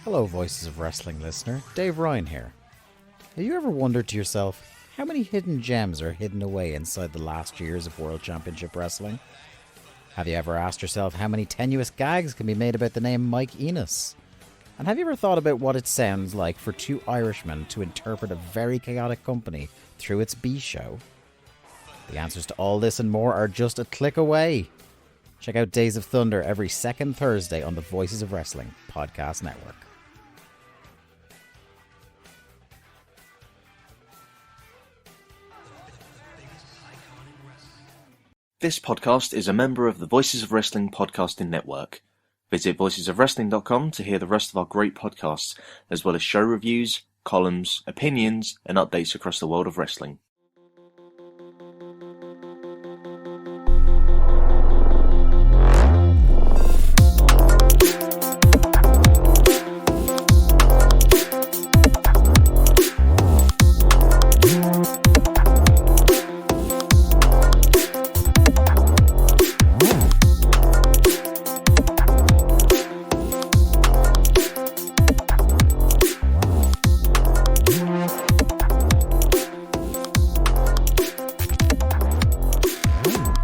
Hello, Voices of Wrestling listener. Dave Ryan here. Have you ever wondered to yourself how many hidden gems are hidden away inside the last years of World Championship Wrestling? Have you ever asked yourself how many tenuous gags can be made about the name Mike Enos? And have you ever thought about what it sounds like for two Irishmen to interpret a very chaotic company through its B show? The answers to all this and more are just a click away. Check out Days of Thunder every second Thursday on the Voices of Wrestling podcast network. This podcast is a member of the Voices of Wrestling podcasting network. Visit voicesofwrestling.com to hear the rest of our great podcasts, as well as show reviews, columns, opinions, and updates across the world of wrestling.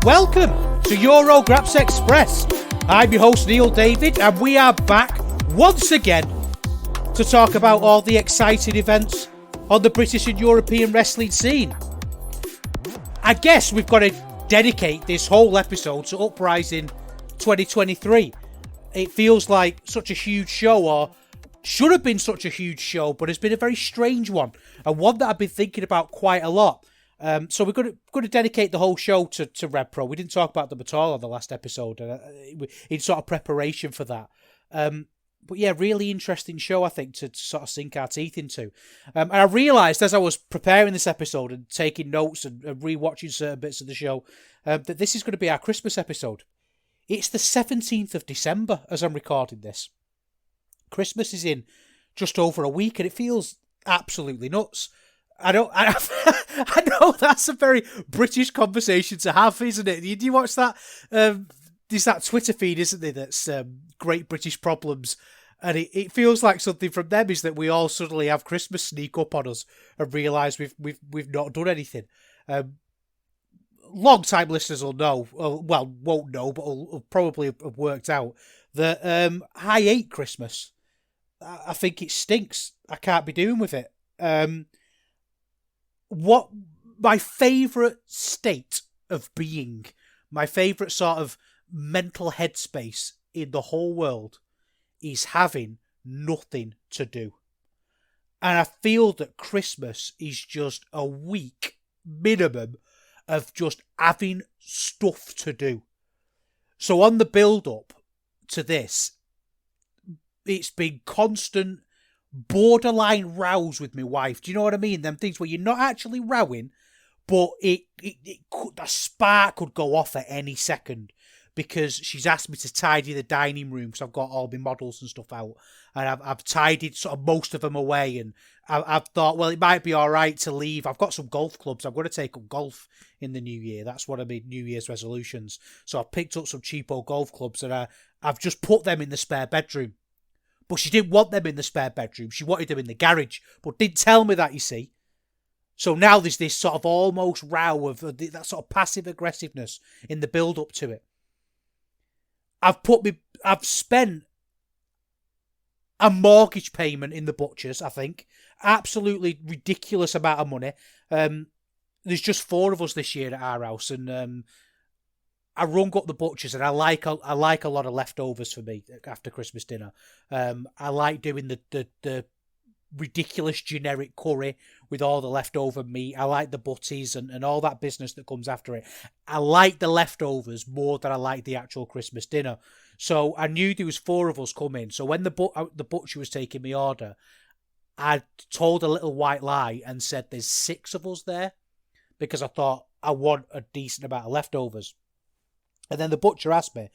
Welcome to Eurograps Express. I'm your host Neil David, and we are back once again to talk about all the exciting events on the British and European wrestling scene. I guess we've got to dedicate this whole episode to Uprising 2023. It feels like such a huge show, or should have been such a huge show, but it's been a very strange one, and one that I've been thinking about quite a lot. So we're going to dedicate the whole show to RevPro. We didn't talk about them at all on the last episode, in sort of preparation for that. But yeah, really interesting show, I think, to sort of sink our teeth into. And I realised as I was preparing this episode and taking notes and re-watching certain bits of the show, that this is going to be our Christmas episode. It's the 17th of December as I'm recording this. Christmas is in just over a week, and it feels absolutely nuts. I know that's a very British conversation to have, isn't it? Do you watch that? There's that Twitter feed, isn't there? That's Great British Problems, and it feels like something from them is that we all suddenly have Christmas sneak up on us and realise we've not done anything. Long time listeners will know, well, won't know, but will probably have worked out that I hate Christmas. I think it stinks. I can't be doing with it. What my favourite state of being, my favourite sort of mental headspace in the whole world is having nothing to do. And I feel that Christmas is just a week minimum of just having stuff to do. So on the build-up to this, it's been constant borderline rows with my wife. Do you know what I mean? Them things where you're not actually rowing, but it could, the spark could go off at any second, because she's asked me to tidy the dining room because I've got all my models and stuff out, and I've tidied sort of most of them away, and I've thought, well, it might be all right to leave. I've got some golf clubs. I'm going to take up golf in the new year. That's one of my New Year's resolutions. So I picked up some cheapo golf clubs, and I've just put them in the spare bedroom. But she didn't want them in the spare bedroom. She wanted them in the garage, but didn't tell me that, you see. So now there's this sort of almost row of that sort of passive aggressiveness in the build-up to it. I've spent a mortgage payment in the butchers, I think. Absolutely ridiculous amount of money. There's just 4 of us this year at our house, and I rung up the butchers, and I like a lot of leftovers for me after Christmas dinner. I like doing the ridiculous generic curry with all the leftover meat. I like the butties and all that business that comes after it. I like the leftovers more than I like the actual Christmas dinner. So I knew there was 4 of us coming. So when the butcher was taking my order, I told a little white lie and said there's 6 of us there, because I thought I want a decent amount of leftovers. And then the butcher asked me,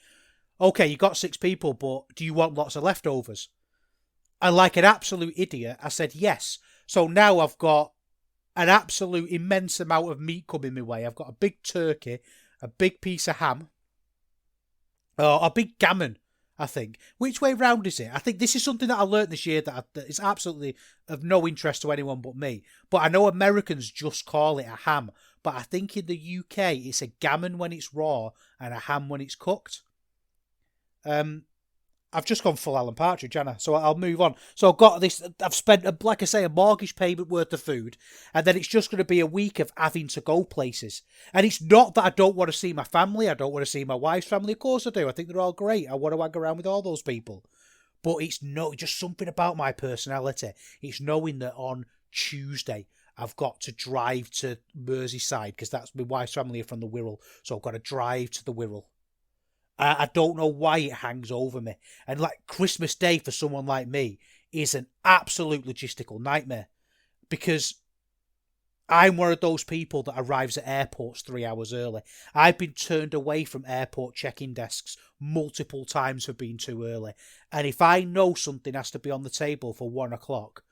okay, you got 6 people, but do you want lots of leftovers? And like an absolute idiot, I said yes. So now I've got an absolute immense amount of meat coming my way. I've got a big turkey, a big piece of ham, a big gammon. I think. Which way round is it? I think this is something that I learnt this year that is absolutely of no interest to anyone but me. But I know Americans just call it a ham. But I think in the UK it's a gammon when it's raw and a ham when it's cooked. I've just gone full Alan Partridge, Anna, so I'll move on. So I've got this, I've spent, like I say, a mortgage payment worth of food, and then it's just going to be a week of having to go places. And it's not that I don't want to see my family, I don't want to see my wife's family, of course I do, I think they're all great, I want to hang around with all those people. But it's just something about my personality. It's knowing that on Tuesday I've got to drive to Merseyside, because that's my wife's family are from the Wirral, so I've got to drive to the Wirral. I don't know why it hangs over me. And like Christmas Day for someone like me is an absolute logistical nightmare, because I'm one of those people that arrives at airports 3 hours early. I've been turned away from airport check-in desks multiple times for being too early. And if I know something has to be on the table for 1 o'clock,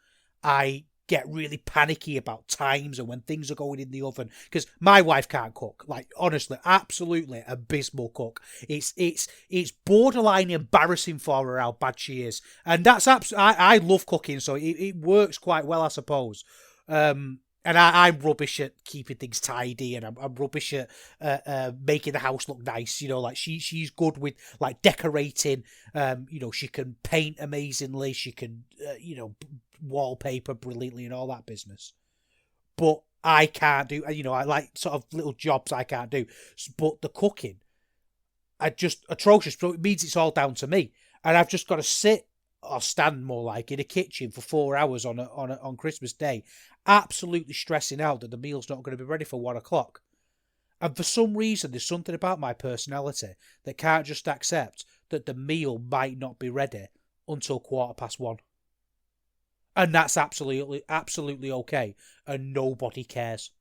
I get really panicky about times and when things are going in the oven, because my wife can't cook. Like, honestly, absolutely abysmal cook. It's borderline embarrassing for her how bad she is, and that's I love cooking, so it works quite well, I suppose. And I'm rubbish at keeping things tidy, and I'm rubbish at making the house look nice. You know, like she's good with like decorating. You know, she can paint amazingly. She can wallpaper brilliantly and all that business. But I can't do. You know, I like sort of little jobs I can't do. But the cooking, I just atrocious. So it means it's all down to me, and I've just got to sit or stand more like in a kitchen for 4 hours on Christmas Day, absolutely stressing out that the meal's not going to be ready for 1 o'clock. And for some reason, there's something about my personality that can't just accept that the meal might not be ready until 1:15. And that's absolutely okay, and nobody cares.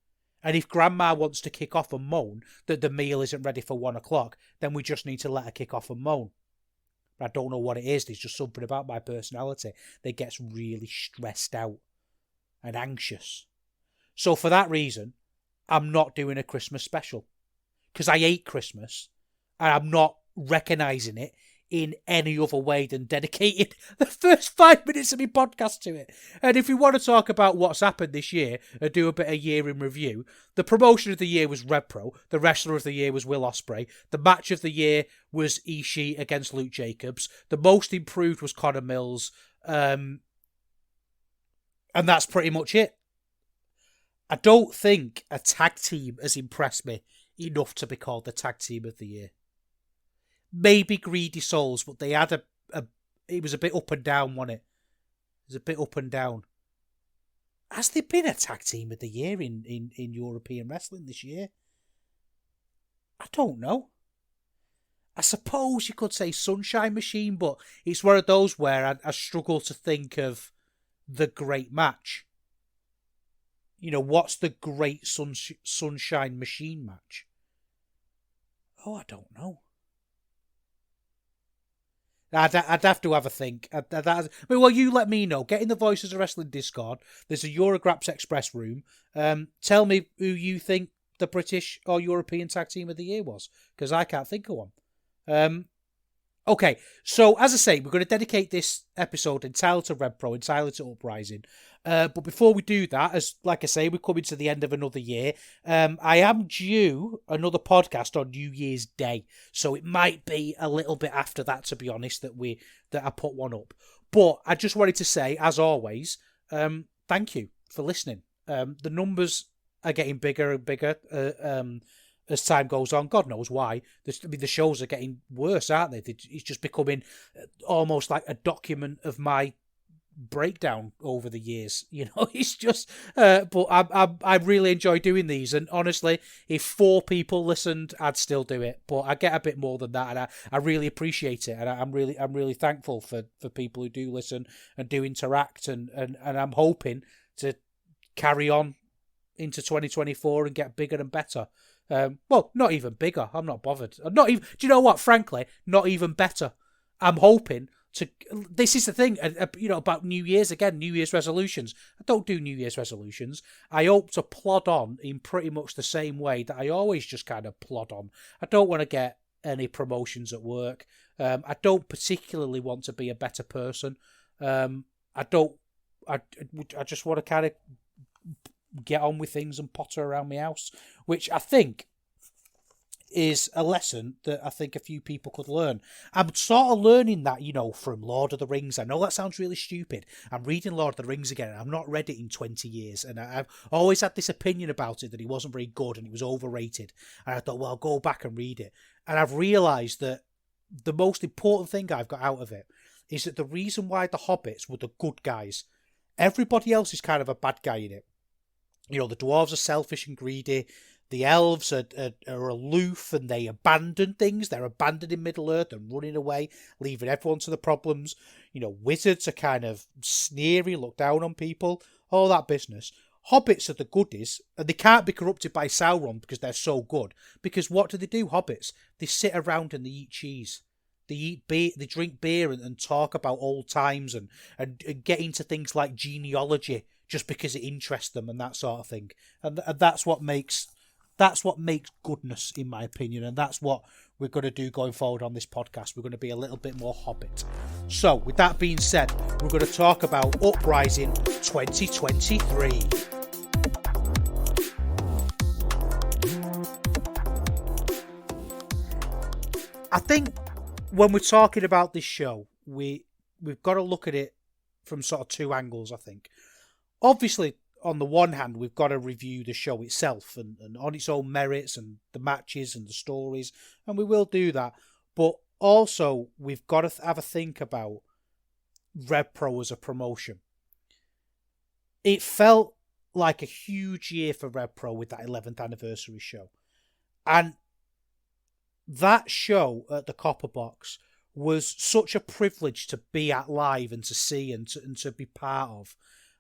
And if Grandma wants to kick off and moan that the meal isn't ready for 1 o'clock, then we just need to let her kick off and moan. I don't know what it is. There's just something about my personality that gets really stressed out and anxious. So for that reason, I'm not doing a Christmas special, because I hate Christmas and I'm not recognising it in any other way than dedicating the first 5 minutes of my podcast to it. And if we want to talk about what's happened this year and do a bit of year in review, the promotion of the year was RevPro, the wrestler of the year was Will Ospreay, the match of the year was Ishii against Luke Jacobs, the most improved was Conor Mills, and that's pretty much it. I don't think a tag team has impressed me enough to be called the tag team of the year. Maybe Greedy Souls, but they had it was a bit up and down, wasn't it? It was a bit up and down. Has there been a tag team of the year in European wrestling this year? I don't know. I suppose you could say Sunshine Machine, but it's one of those where I struggle to think of the great match. You know, what's the great Sunshine Machine match? Oh, I don't know. I'd have to have a think. Well, you let me know. Get in the Voices of Wrestling Discord. There's a Eurograps Express room. Tell me who you think the British or European Tag Team of the Year was, because I can't think of one. Okay, so as I say, we're going to dedicate this episode entirely to RevPro, entirely to Uprising. But before we do that, as like I say, we're coming to the end of another year. I am due another podcast on New Year's Day, so it might be a little bit after that, to be honest, that I put one up. But I just wanted to say, as always, thank you for listening. The numbers are getting bigger and bigger. As time goes on, God knows why. The shows are getting worse, aren't they? It's just becoming almost like a document of my breakdown over the years. You know, it's just. But I really enjoy doing these, and honestly, if 4 people listened, I'd still do it. But I get a bit more than that, and I really appreciate it, and I'm really thankful for people who do listen and do interact, and I'm hoping to carry on into 2024 and get bigger and better. Well, not even bigger. I'm not bothered. I'm not even. Do you know what? Frankly, not even better. I'm hoping to. This is the thing, about New Year's again. New Year's resolutions. I don't do New Year's resolutions. I hope to plod on in pretty much the same way that I always just kind of plod on. I don't want to get any promotions at work. I don't particularly want to be a better person. I just want to kind of get on with things and potter around my house, which I think is a lesson that I think a few people could learn. I'm sort of learning that, from Lord of the Rings. I know that sounds really stupid. I'm reading Lord of the Rings again, and I've not read it in 20 years, and I've always had this opinion about it that it wasn't very good and it was overrated. And I thought, well, I'll go back and read it. And I've realised that the most important thing I've got out of it is that the reason why the hobbits were the good guys, everybody else is kind of a bad guy in it. The dwarves are selfish and greedy. The elves are aloof and they abandon things. They're abandoning Middle-earth and running away, leaving everyone to the problems. Wizards are kind of sneery, look down on people, all that business. Hobbits are the goodies, and they can't be corrupted by Sauron because they're so good. Because what do, hobbits? They sit around and they eat cheese. They eat beer, they drink beer and talk about old times and get into things like genealogy just because it interests them and that sort of thing. And that's what makes goodness, in my opinion, and that's what we're going to do going forward on this podcast. We're going to be a little bit more Hobbit. So, with that being said, we're going to talk about Uprising 2023. I think when we're talking about this show, we've got to look at it from sort of two angles, I think. Obviously, on the one hand, we've got to review the show itself and on its own merits and the matches and the stories, and we will do that. But also, we've got to have a think about RevPro as a promotion. It felt like a huge year for RevPro with that 11th anniversary show. And that show at the Copper Box was such a privilege to be at live and to see and to be part of.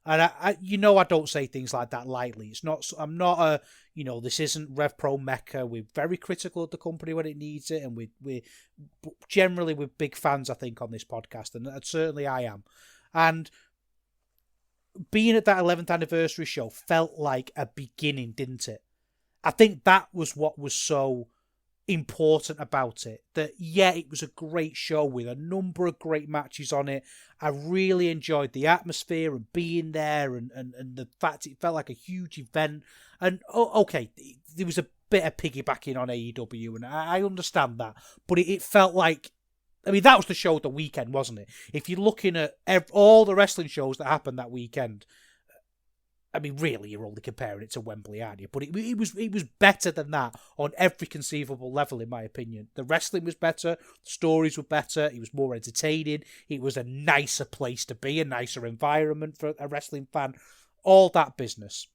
And I don't say things like that lightly. I'm not a, this isn't RevPro Mecca. We're very critical of the company when it needs it. And we're big fans, I think, on this podcast. And certainly I am. And being at that 11th anniversary show felt like a beginning, didn't it? I think that was what was so important about it. That, yeah, it was a great show with a number of great matches on it. I really enjoyed the atmosphere and being there and the fact it felt like a huge event. And, okay, there was a bit of piggybacking on AEW, and I understand that. But it felt like, that was the show of the weekend, wasn't it? If you're looking at all the wrestling shows that happened that weekend, really, you're only comparing it to Wembley, aren't you? But it was better than that on every conceivable level, in my opinion. The wrestling was better, the stories were better, it was more entertaining, it was a nicer place to be, a nicer environment for a wrestling fan, all that business.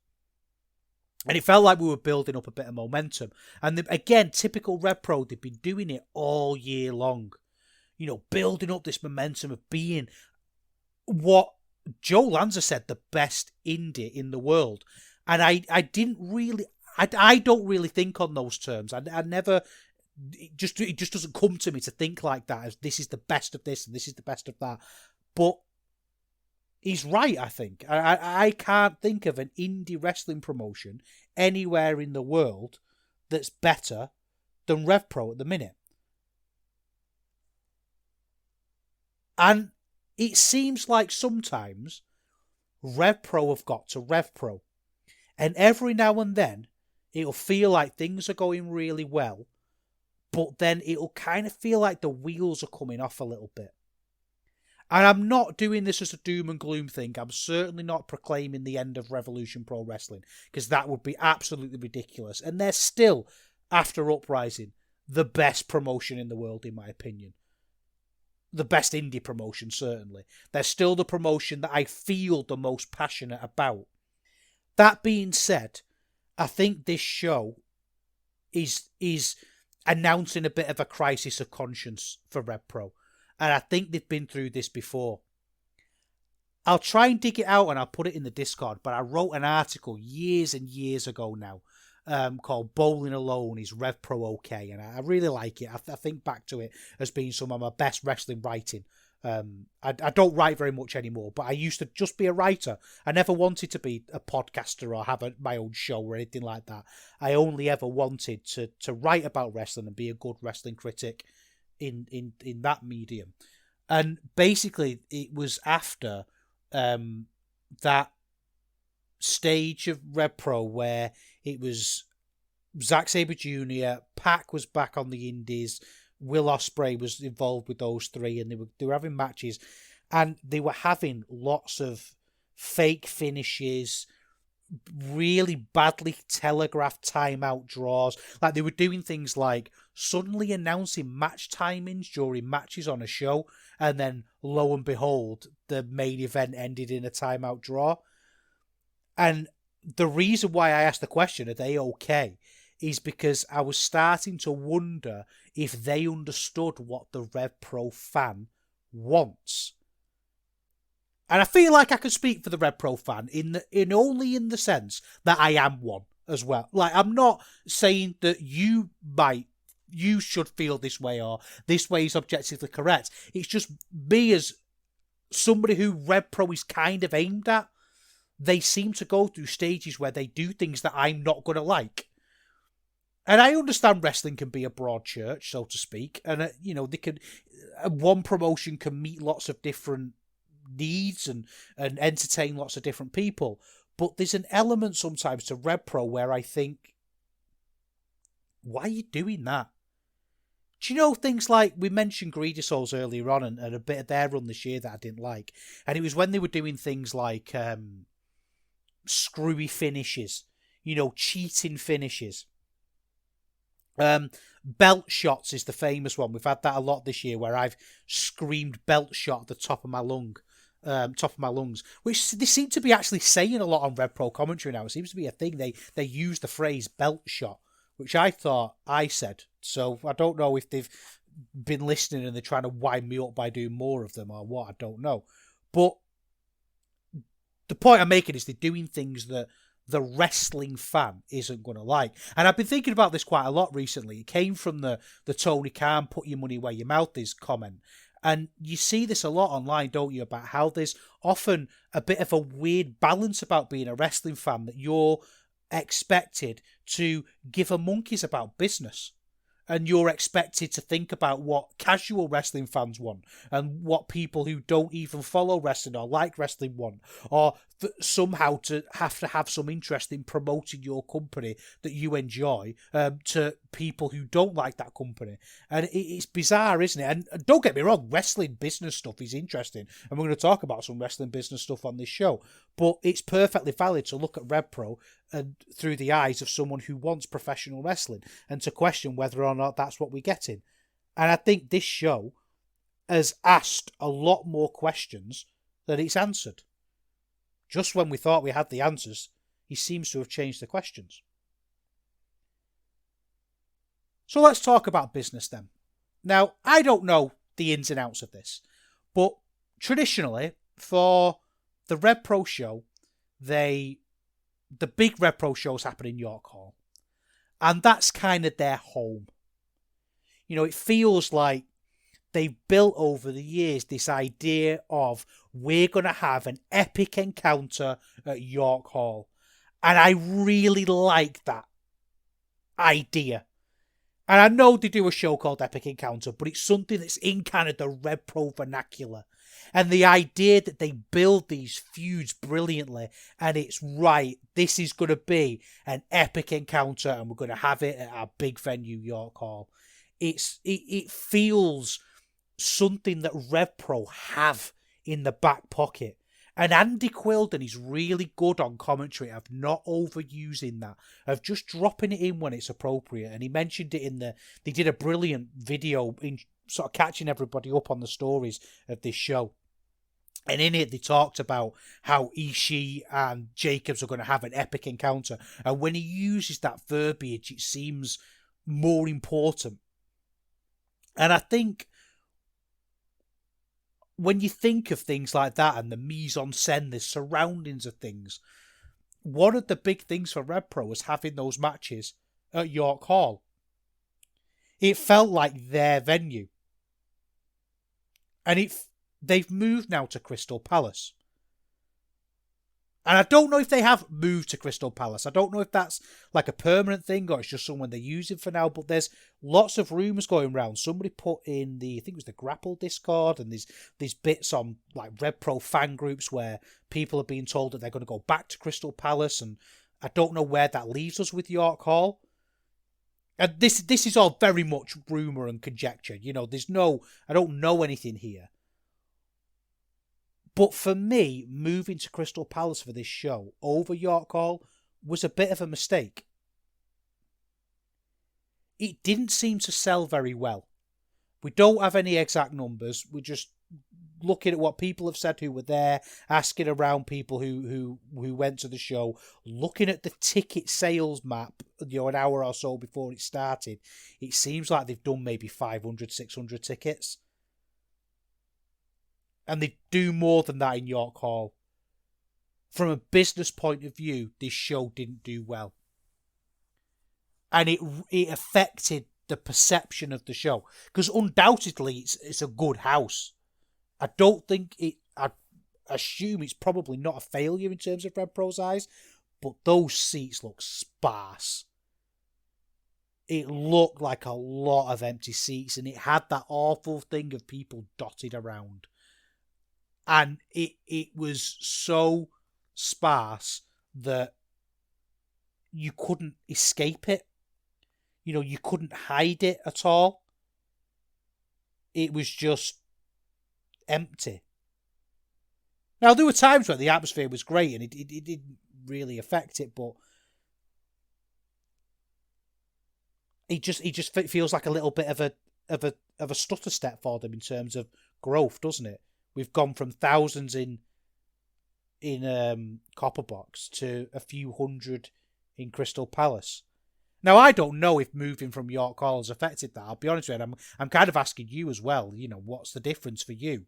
And it felt like we were building up a bit of momentum. And again, typical RevPro, they've been doing it all year long. Building up this momentum of being what Joe Lanza said, the best indie in the world. And I don't really think on those terms. I never, it just doesn't come to me to think like that, as this is the best of this and this is the best of that. But he's right, I think. I can't think of an indie wrestling promotion anywhere in the world that's better than RevPro at the minute. And it seems like sometimes RevPro have got to RevPro. And every now and then, it'll feel like things are going really well, but then it'll kind of feel like the wheels are coming off a little bit. And I'm not doing this as a doom and gloom thing. I'm certainly not proclaiming the end of Revolution Pro Wrestling, because that would be absolutely ridiculous. And they're still, after Uprising, the best promotion in the world, in my opinion. The best indie promotion, certainly. They're still the promotion that I feel the most passionate about. That being said, I think this show is announcing a bit of a crisis of conscience for RevPro. And I think they've been through this before. I'll try and dig it out and I'll put it in the Discord, but I wrote an article years and years ago now called Bowling Alone Is RevPro OK? And I really like it. I think back to it as being some of my best wrestling writing. I don't write very much anymore, but I used to just be a writer. I never wanted to be a podcaster or have my own show or anything like that. I only ever wanted to write about wrestling and be a good wrestling critic in that medium. And basically, it was after that stage of RevPro where it was Zack Sabre Jr., Pac was back on the Indies, Will Ospreay was involved with those three, and they were having matches, and they were having lots of fake finishes, really badly telegraphed timeout draws. Like, they were doing things like suddenly announcing match timings during matches on a show, and then lo and behold, the main event ended in a timeout draw. And the reason why I asked the question, are they okay, is because I was starting to wonder if they understood what the RevPro fan wants. And I feel like I can speak for the RevPro fan in only in the sense that I am one as well. Like, I'm not saying that you should feel this way or this way is objectively correct. It's just me as somebody who RevPro is kind of aimed at. They seem to go through stages where they do things that I'm not going to like. And I understand wrestling can be a broad church, so to speak. And, they could, one promotion can meet lots of different needs and entertain lots of different people. But there's an element sometimes to RevPro where I think, why are you doing that? Do you know things like, we mentioned Greedy Souls earlier on and a bit of their run this year that I didn't like. And it was when they were doing things like screwy finishes, cheating finishes. Belt shots is the famous one. We've had that a lot this year where I've screamed belt shot at the top of my lungs, which they seem to be actually saying a lot on RevPro commentary now. It seems to be a thing. They use the phrase belt shot, which I thought I said. So I don't know if they've been listening and they're trying to wind me up by doing more of them or what. I don't know. But the point I'm making is they're doing things that the wrestling fan isn't going to like. And I've been thinking about this quite a lot recently. It came from the Tony Khan, put your money where your mouth is comment. And you see this a lot online, don't you, about how there's often a bit of a weird balance about being a wrestling fan, that you're expected to give a monkeys about business. And you're expected to think about what casual wrestling fans want and what people who don't even follow wrestling or like wrestling want, or somehow to have some interest in promoting your company that you enjoy to people who don't like that company. And it's bizarre, isn't it? And don't get me wrong, wrestling business stuff is interesting, and we're going to talk about some wrestling business stuff on this show. But it's perfectly valid to look at RevPro and through the eyes of someone who wants professional wrestling and to question whether or not that's what we're getting. And I think this show has asked a lot more questions than it's answered. Just when we thought we had the answers, he seems to have changed the questions. So let's talk about business then. Now, I don't know the ins and outs of this, but traditionally, for the RevPro show, the big RevPro shows happen in York Hall. And that's kind of their home. It feels like they've built over the years this idea of, we're going to have an epic encounter at York Hall. And I really like that idea. And I know they do a show called Epic Encounter, but it's something that's in kind of the RevPro vernacular. And the idea that they build these feuds brilliantly, and it's right, this is going to be an epic encounter, and we're going to have it at our big venue, York Hall. It feels something that RevPro have in the back pocket. And Andy Quilden is really good on commentary of not overusing that, of just dropping it in when it's appropriate. And he mentioned it they did a brilliant video in sort of catching everybody up on the stories of this show. And in it, they talked about how Ishii and Jacobs are going to have an epic encounter. And when he uses that verbiage, it seems more important. And I think when you think of things like that and the mise en scène, the surroundings of things, one of the big things for RevPro was having those matches at York Hall. It felt like their venue. And they've moved now to Crystal Palace. And I don't know if they have moved to Crystal Palace. I don't know if that's like a permanent thing or it's just someone they're using for now. But there's lots of rumours going around. Somebody put in I think it was the Grapple Discord, and there's these bits on like RevPro fan groups where people are being told that they're going to go back to Crystal Palace. And I don't know where that leaves us with York Hall. And this is all very much rumour and conjecture. You know, I don't know anything here. But for me, moving to Crystal Palace for this show over York Hall was a bit of a mistake. It didn't seem to sell very well. We don't have any exact numbers. We're just looking at what people have said who were there, asking around people who went to the show, looking at the ticket sales map, an hour or so before it started. It seems like they've done maybe 500, 600 tickets. And they do more than that in York Hall. From a business point of view, this show didn't do well. And it affected the perception of the show. Because undoubtedly, it's a good house. I assume it's probably not a failure in terms of RevPro's eyes, but those seats look sparse. It looked like a lot of empty seats, and it had that awful thing of people dotted around. And it was so sparse that you couldn't escape it. You know, you couldn't hide it at all. It was just empty. Now, there were times where the atmosphere was great and it didn't really affect it, but it just feels like a little bit of a stutter step for them in terms of growth, doesn't it? We've gone from thousands in Copperbox to a few hundred in Crystal Palace. Now, I don't know if moving from York Hall has affected that. I'll be honest with you. I'm kind of asking you as well. You know, what's the difference for you?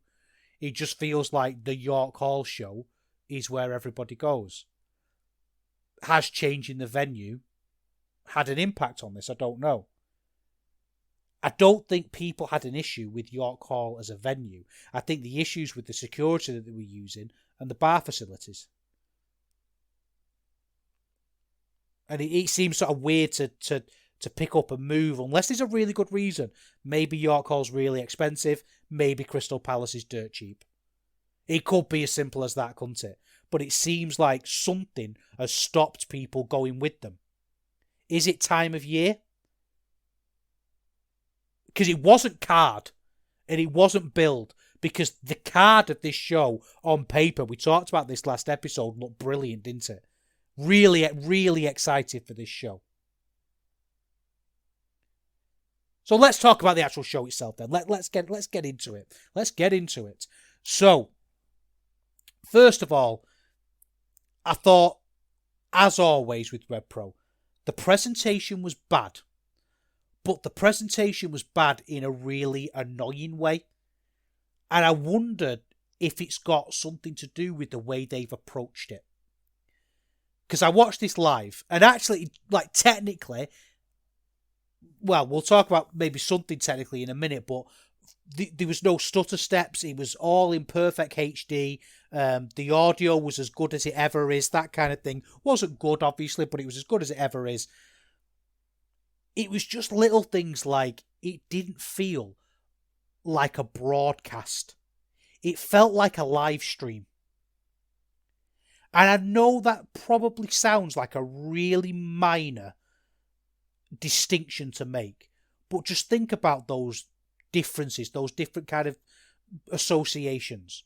It just feels like the York Hall show is where everybody goes. Has changing the venue had an impact on this? I don't know. I don't think people had an issue with York Hall as a venue. I think the issues with the security that they were using and the bar facilities. And it seems sort of weird to pick up and move unless there's a really good reason. Maybe York Hall's really expensive. Maybe Crystal Palace is dirt cheap. It could be as simple as that, couldn't it? But it seems like something has stopped people going with them. Is it time of year? Because it wasn't card and it wasn't build. Because the card of this show on paper, we talked about this last episode, looked brilliant, didn't it? Really, really excited for this show. So let's talk about the actual show itself then. Let's get into it. Let's get into it. So, first of all, I thought, as always with RevPro, the presentation was bad. But the presentation was bad in a really annoying way. And I wondered if it's got something to do with the way they've approached it. Because I watched this live, and actually, like, technically, well, we'll talk about maybe something technically in a minute, but there was no stutter steps. It was all in perfect HD. The audio was as good as it ever is. That kind of thing. Wasn't good, obviously, but it was as good as it ever is. It was just little things like it didn't feel like a broadcast. It felt like a live stream. And I know that probably sounds like a really minor distinction to make, but just think about those differences, those different kind of associations.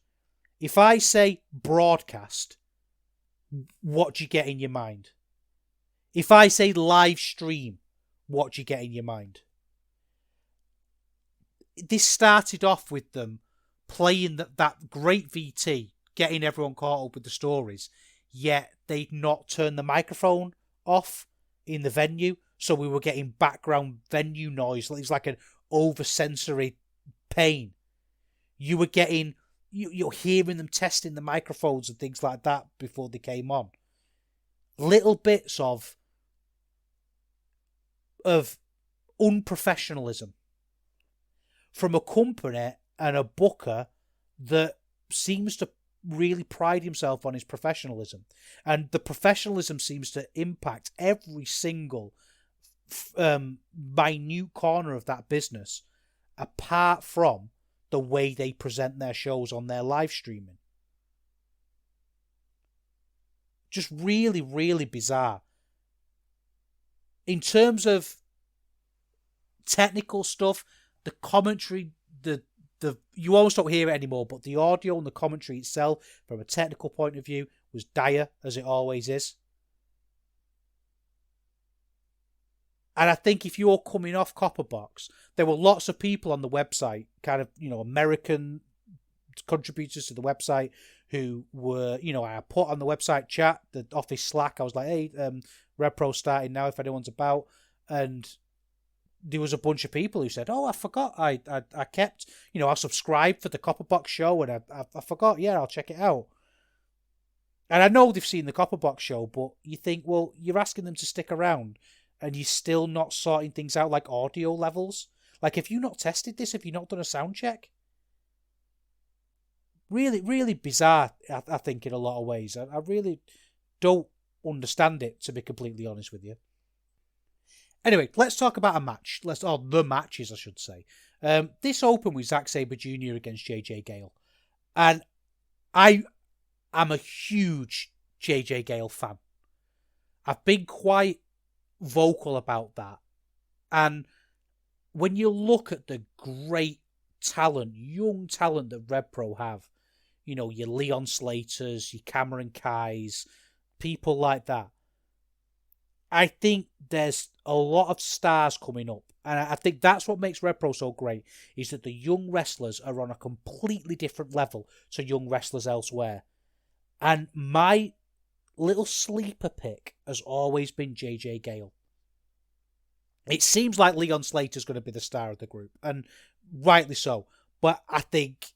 If I say broadcast, what do you get in your mind? If I say live stream, what do you get in your mind? This started off with them playing that great VT, getting everyone caught up with the stories, yet they'd not turned the microphone off in the venue, so we were getting background venue noise. It was like an over-sensory pain. You're hearing them testing the microphones and things like that before they came on. Little bits of unprofessionalism from a company and a booker that seems to really pride himself on his professionalism. And the professionalism seems to impact every single minute corner of that business, apart from the way they present their shows on their live streaming. Just really, really bizarre. In terms of technical stuff, the commentary, the you almost don't hear it anymore, but the audio and the commentary itself, from a technical point of view, was dire, as it always is. And I think if you're coming off Copperbox, there were lots of people on the website, kind of, American contributors to the website, who were, I put on the website chat, the office Slack, I was like, hey, RevPro starting now if anyone's about. And there was a bunch of people who said, oh, I forgot, I kept, I subscribed for the Copperbox show, and I forgot, yeah, I'll check it out. And I know they've seen the Copperbox show, but you think, well, you're asking them to stick around, and you're still not sorting things out like audio levels. Like, have you not tested this? Have you not done a sound check? Really, really bizarre, I think, in a lot of ways. I really don't understand it, to be completely honest with you. Anyway, let's talk about a match. The matches, I should say. This opened with Zack Sabre Jr. against JJ Gale. And I am a huge JJ Gale fan. I've been quite vocal about that. And when you look at the great talent, young talent that RevPro have, your Leon Slaters, your Cameron Kais, people like that, I think there's a lot of stars coming up. And I think that's what makes RevPro so great, is that the young wrestlers are on a completely different level to young wrestlers elsewhere. And my little sleeper pick has always been JJ Gale. It seems like Leon Slater's going to be the star of the group, and rightly so. But I think,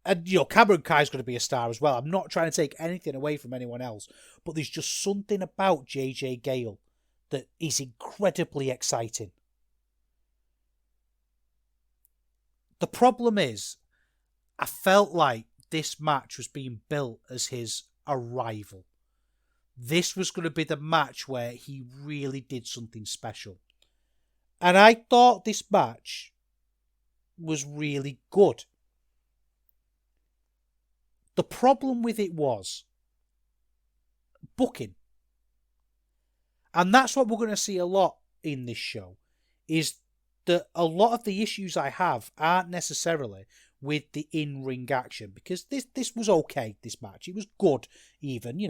and Cameron Kai's going to be a star as well. I'm not trying to take anything away from anyone else, but there's just something about JJ Gale that is incredibly exciting. The problem is, I felt like this match was being built as his arrival. This was going to be the match where he really did something special. And I thought this match was really good. The problem with it was booking. And that's what we're going to see a lot in this show, is that a lot of the issues I have aren't necessarily with the in-ring action, because this was okay, this match. It was good, even,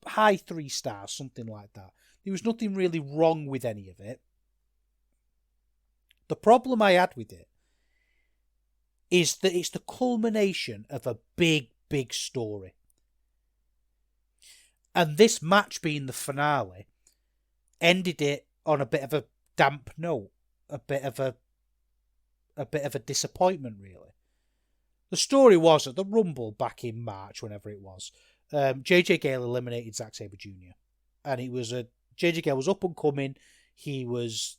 high 3 stars, something like that. There was nothing really wrong with any of it. The problem I had with it is that it's the culmination of a big, big story. And this match being the finale ended it on a bit of a damp note, a bit of a disappointment, really. The story was at the Rumble back in March, whenever it was, JJ Gale eliminated Zack Sabre Jr. And JJ Gale was up and coming. He was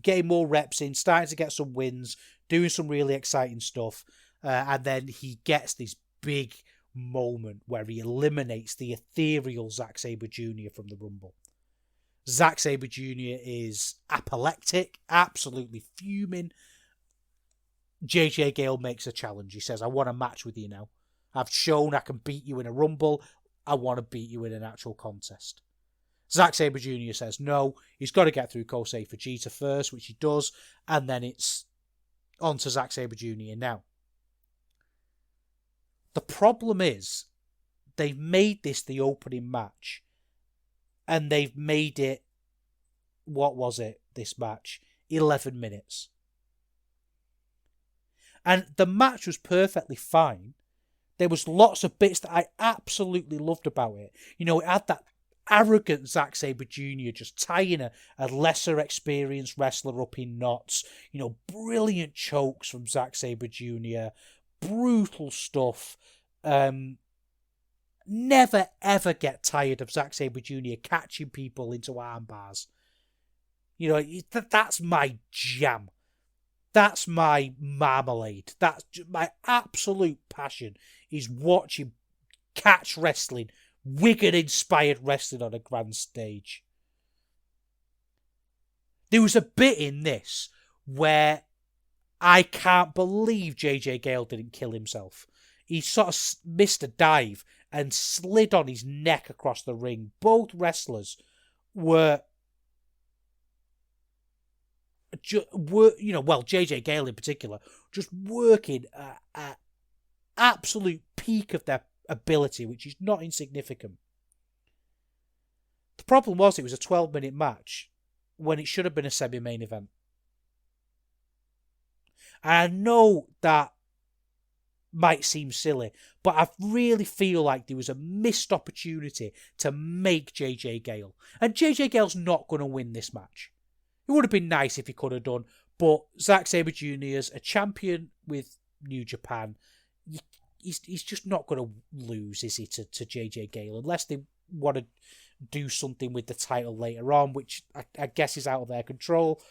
getting more reps in, starting to get some wins, doing some really exciting stuff. And then he gets this big moment where he eliminates the ethereal Zack Sabre Jr. from the Rumble. Zack Sabre Jr. is apoplectic, absolutely fuming. JJ Gale makes a challenge. He says, I want a match with you now. I've shown I can beat you in a Rumble. I want to beat you in an actual contest. Zack Sabre Jr. says no. He's got to get through Kosei Fujita first, which he does. And then it's on to Zack Sabre Jr. now. The problem is, they've made this the opening match. And they've made it, what was it, this match? 11 minutes. And the match was perfectly fine. There was lots of bits that I absolutely loved about it. It had that arrogant Zack Sabre Jr. just tying a lesser experienced wrestler up in knots. Brilliant chokes from Zack Sabre Jr. Brutal stuff. Never ever get tired of Zack Sabre Jr. catching people into arm bars. That's my jam. That's my marmalade. That's my absolute passion, is watching catch wrestling, Wigan-inspired wrestling on a grand stage. There was a bit in this where I can't believe JJ Gale didn't kill himself. He sort of missed a dive and slid on his neck across the ring. Both wrestlers were JJ Gale in particular, just working at absolute peak of their ability, which is not insignificant. The problem was it was a 12-minute match when it should have been a semi-main event. And I know that might seem silly, but I really feel like there was a missed opportunity to make JJ Gale. And JJ Gale's not going to win this match. It would have been nice if he could have done, but Zack Sabre Jr. is a champion with New Japan. He's just not going to lose, is he, to JJ Gale, unless they want to do something with the title later on, which I guess is out of their control.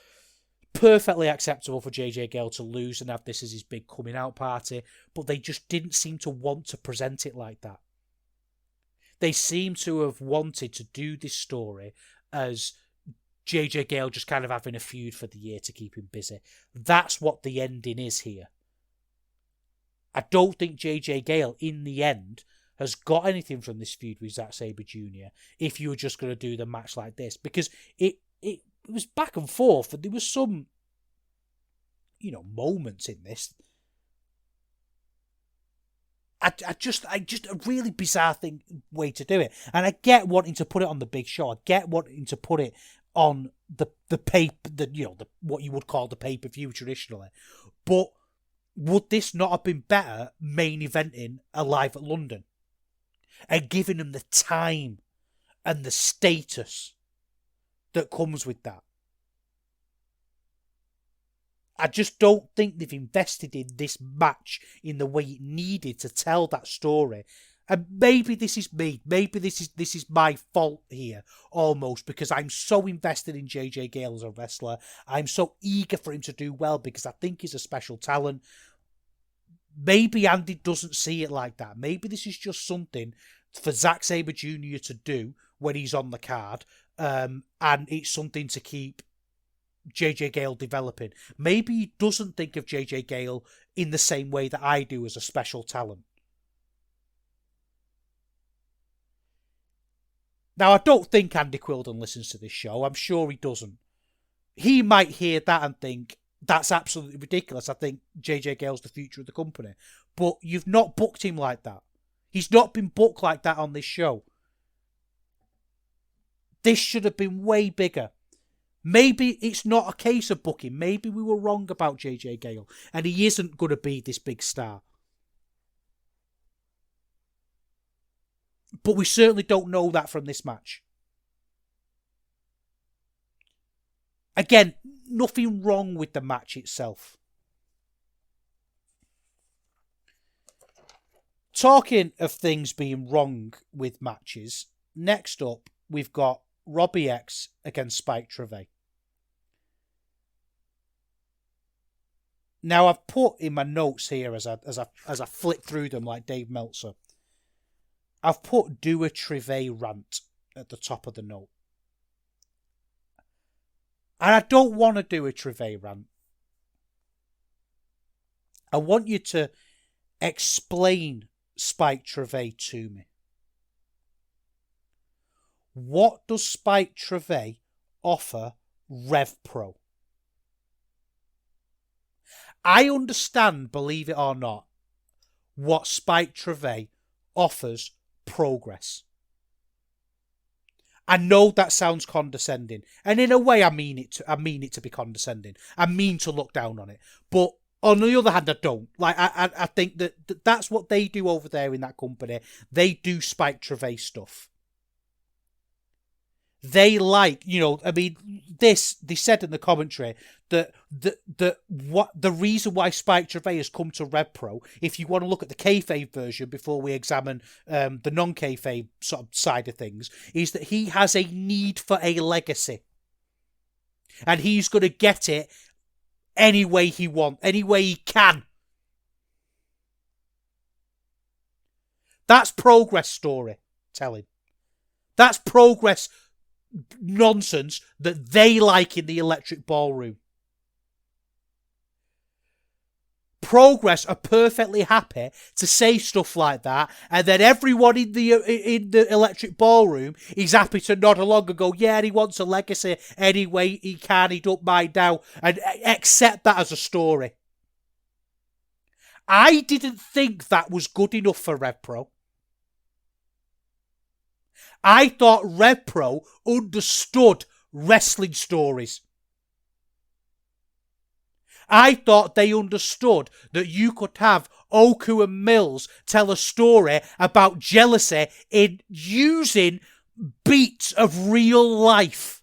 Perfectly acceptable for JJ Gale to lose and have this as his big coming out party, but they just didn't seem to want to present it like that. They seem to have wanted to do this story as JJ Gale just kind of having a feud for the year to keep him busy. That's what the ending is here. I don't think JJ Gale, in the end, has got anything from this feud with Zack Sabre Jr. if you were just going to do the match like this, because it was back and forth, and there was some, moments in this. I just a really bizarre way to do it, and I get wanting to put it on the big show. I get wanting to put it on the what you would call the pay-per-view traditionally, but would this not have been better main eventing Alive at London and giving them the time and the status that comes with that? I just don't think they've invested in this match in the way it needed to tell that story. And maybe this is me. Maybe this is my fault here, almost, because I'm so invested in JJ Gale as a wrestler. I'm so eager for him to do well because I think he's a special talent. Maybe Andy doesn't see it like that. Maybe this is just something for Zack Sabre Jr. to do when he's on the card, and it's something to keep JJ Gale developing. Maybe he doesn't think of JJ Gale in the same way that I do as a special talent. Now, I don't think Andy Quilden listens to this show. I'm sure he doesn't. He might hear that and think, that's absolutely ridiculous. I think JJ Gale's the future of the company. But you've not booked him like that. He's not been booked like that on this show. This should have been way bigger. Maybe it's not a case of booking. Maybe we were wrong about JJ Gale and he isn't going to be this big star. But we certainly don't know that from this match. Again, nothing wrong with the match itself. Talking of things being wrong with matches, next up we've got Robbie X against Spike Trivet. Now I've put in my notes here as I flip through them like Dave Meltzer. I've put do a Trivet rant at the top of the note. And I don't want to do a Trivet rant. I want you to explain Spike Trivet to me. What does Spike Trivet offer RevPro? I understand, believe it or not, what Spike Trivet offers Progress. I know that sounds condescending, and in a way I mean it to be condescending. I mean to look down on it. But on the other hand, I don't. Like I think that that's what they do over there in that company. They do Spike Trivet stuff. They like, they said in the commentary that what the reason why Spike Trivet has come to RevPro, if you want to look at the kayfabe version before we examine the non-kayfabe sort of side of things, is that he has a need for a legacy. And he's going to get it any way he wants, any way he can. That's progress storytelling. That's progress nonsense that they like in the electric ballroom. Progress are perfectly happy to say stuff like that, and then everyone in the electric ballroom is happy to nod along and go, yeah, he wants a legacy any way he can, he don't mind now, and accept that as a story. I didn't think that was good enough for RevPro. I thought RevPro understood wrestling stories. I thought they understood that you could have Oku and Mills tell a story about jealousy in using beats of real life.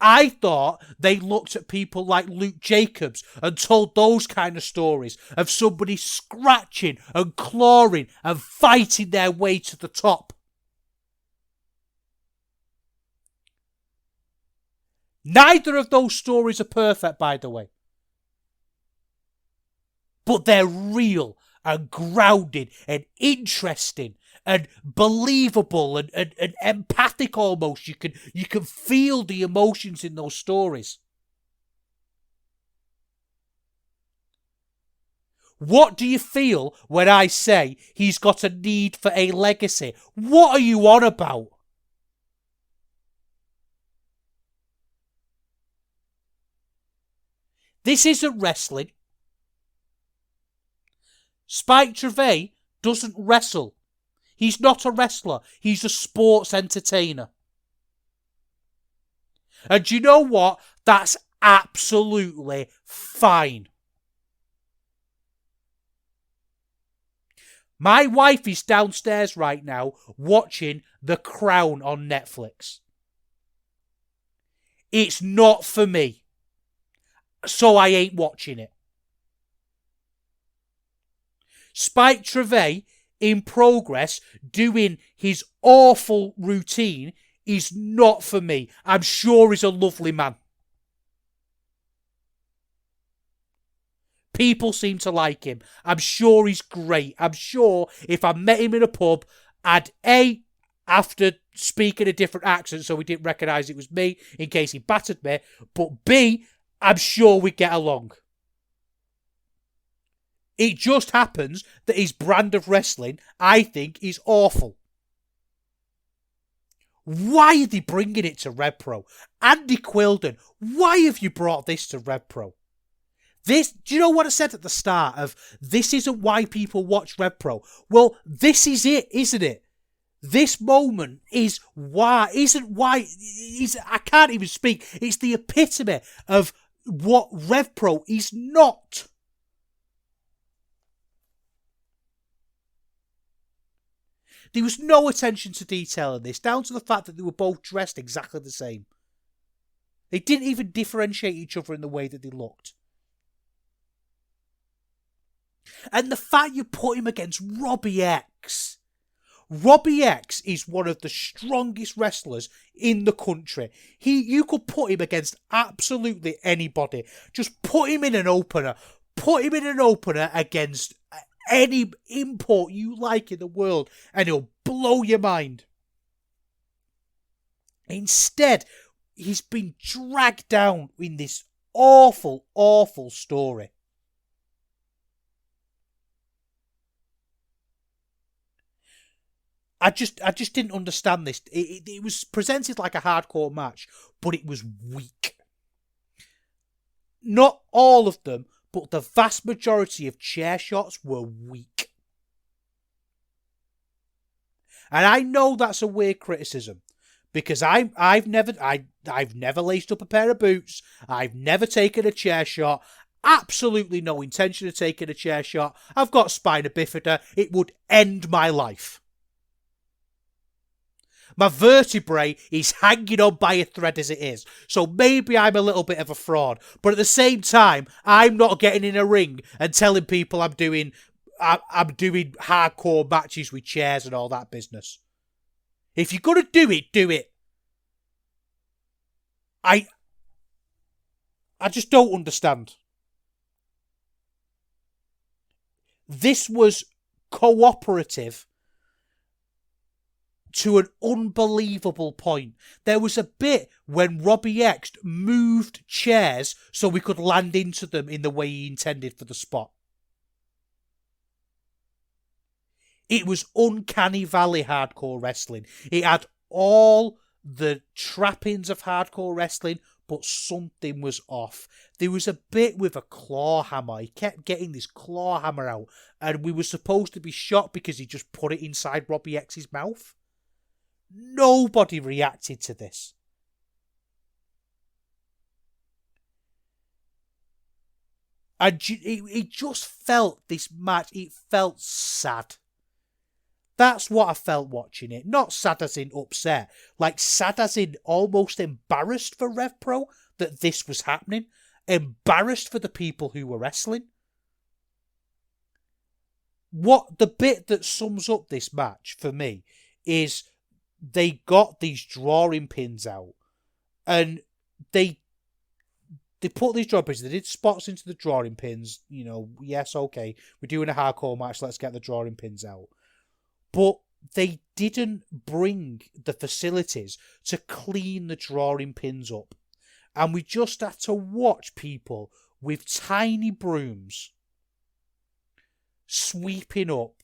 I thought they looked at people like Luke Jacobs and told those kind of stories of somebody scratching and clawing and fighting their way to the top. Neither of those stories are perfect, by the way. But they're real and grounded and interesting and believable and empathic almost. You can feel the emotions in those stories. What do you feel when I say he's got a need for a legacy? What are you on about? This isn't wrestling. Spike Trivet doesn't wrestle. He's not a wrestler. He's a sports entertainer. And you know what? That's absolutely fine. My wife is downstairs right now watching The Crown on Netflix. It's not for me. So I ain't watching it. Spike Trivet in progress doing his awful routine is not for me. I'm sure he's a lovely man. People seem to like him. I'm sure he's great. I'm sure if I met him in a pub, I'd after speaking a different accent so he didn't recognise it was me in case he battered me, but B, I'm sure we get along. It just happens that his brand of wrestling, I think, is awful. Why are they bringing it to RevPro? Andy Quilden, why have you brought this to RevPro? Do you know what I said at the start of this isn't why people watch RevPro? Well, this is it, isn't it? This moment is why, I can't even speak. It's the epitome of what RevPro is not. There was no attention to detail in this, down to the fact that they were both dressed exactly the same. They didn't even differentiate each other in the way that they looked. And the fact you put him against Robbie X. Robbie X is one of the strongest wrestlers in the country. You could put him against absolutely anybody. Just put him in an opener. Put him in an opener against any import you like in the world and he'll blow your mind. Instead, he's been dragged down in this awful, awful story. I just didn't understand this. It was presented like a hardcore match, but it was weak. Not all of them, but the vast majority of chair shots were weak. And I know that's a weird criticism, because I've never laced up a pair of boots. I've never taken a chair shot. Absolutely no intention of taking a chair shot. I've got spina bifida. It would end my life. My vertebrae is hanging on by a thread as it is. So maybe I'm a little bit of a fraud. But at the same time, I'm not getting in a ring and telling people I'm doing hardcore matches with chairs and all that business. If you're going to do it, do it. I just don't understand. This was cooperative to an unbelievable point. There was a bit when Robbie X moved chairs so we could land into them in the way he intended for the spot. It was uncanny valley hardcore wrestling. It had all the trappings of hardcore wrestling, but something was off. There was a bit with a claw hammer. He kept getting this claw hammer out, and we were supposed to be shocked because he just put it inside Robbie X's mouth. Nobody reacted to this. And it just felt, this match, it felt sad. That's what I felt watching it. Not sad as in upset. Like sad as in almost embarrassed for RevPro that this was happening. Embarrassed for the people who were wrestling. What the bit that sums up this match for me is they got these drawing pins out. And they put these drawing pins. They did spots into the drawing pins. You know, yes, okay. We're doing a hardcore match. Let's get the drawing pins out. But they didn't bring the facilities to clean the drawing pins up. And we just had to watch people with tiny brooms sweeping up,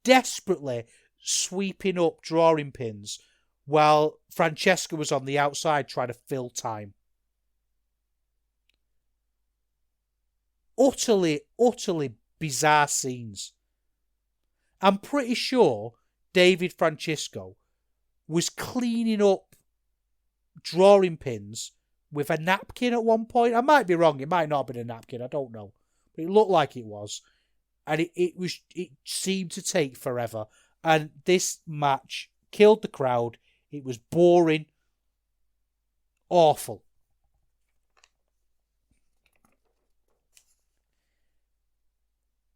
desperately sweeping up drawing pins while Francesca was on the outside trying to fill time. Utterly bizarre scenes. I'm pretty sure David Francisco was cleaning up drawing pins with a napkin at one point. I might be wrong. It might not have been a napkin. I don't know. But it looked like it was. And it seemed to take forever. And this match killed the crowd. It was boring. Awful.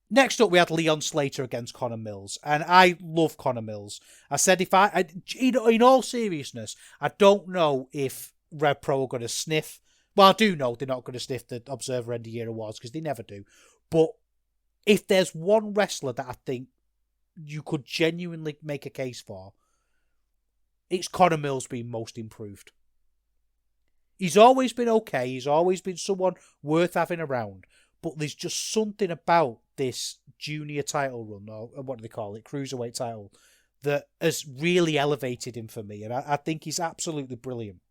Next up, we had Leon Slater against Connor Mills, and I love Connor Mills. I said, in all seriousness, I don't know if RevPro are going to sniff. Well, I do know they're not going to sniff the Observer End of Year Awards because they never do. But if there's one wrestler that I think you could genuinely make a case for, it's Connor Mills being most improved. He's always been okay. He's always been someone worth having around. But there's just something about this junior title run, or what do they call it, cruiserweight title, that has really elevated him for me. And I think he's absolutely brilliant.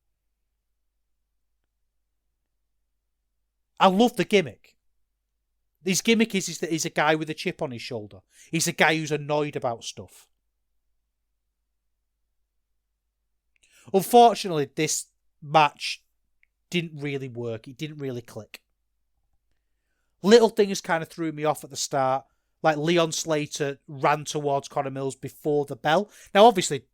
I love the gimmick. His gimmick is that he's a guy with a chip on his shoulder. He's a guy who's annoyed about stuff. Unfortunately, this match didn't really work. It didn't really click. Little things kind of threw me off at the start. Like Leon Slater ran towards Connor Mills before the bell. Now, obviously,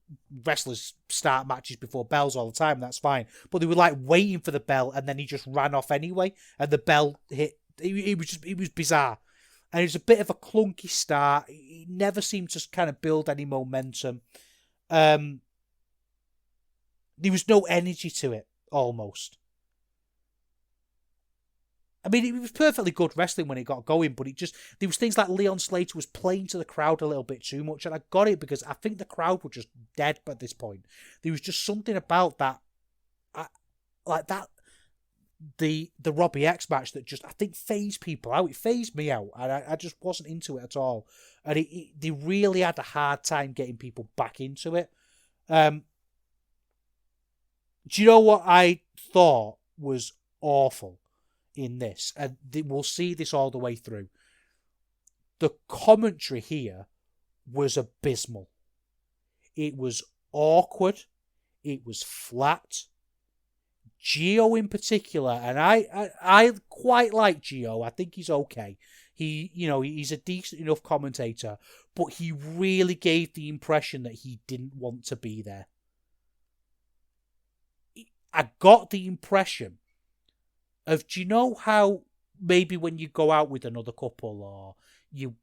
wrestlers start matches before bells all the time. That's fine. But they were like waiting for the bell, and then he just ran off anyway. And the bell hit. It was bizarre. And it was a bit of a clunky start. It never seemed to kind of build any momentum. There was no energy to it, almost. I mean, it was perfectly good wrestling when it got going, but there was things like Leon Slater was playing to the crowd a little bit too much, and I got it because I think the crowd were just dead at this point. There was just something about that, the Robbie X match that just, I think, phased people out. It phased me out, and I just wasn't into it at all. And they really had a hard time getting people back into it. Do you know what I thought was awful in this? And we'll see this all the way through. The commentary here was abysmal. It was awkward. It was flat. Gio in particular, and I quite like Gio. I think he's okay. He's a decent enough commentator, but he really gave the impression that he didn't want to be there. I got the impression of, do you know how maybe when you go out with another couple or your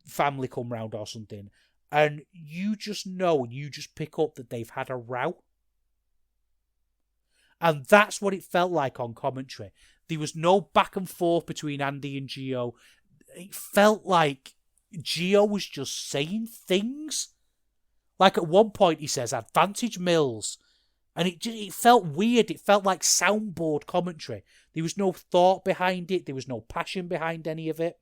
family come round or something, and you just know, you just pick up that they've had a row? And that's what it felt like on commentary. There was no back and forth between Andy and Gio. It felt like Gio was just saying things. Like at one point he says, "Advantage Mills." And it felt weird. It felt like soundboard commentary. There was no thought behind it. There was no passion behind any of it.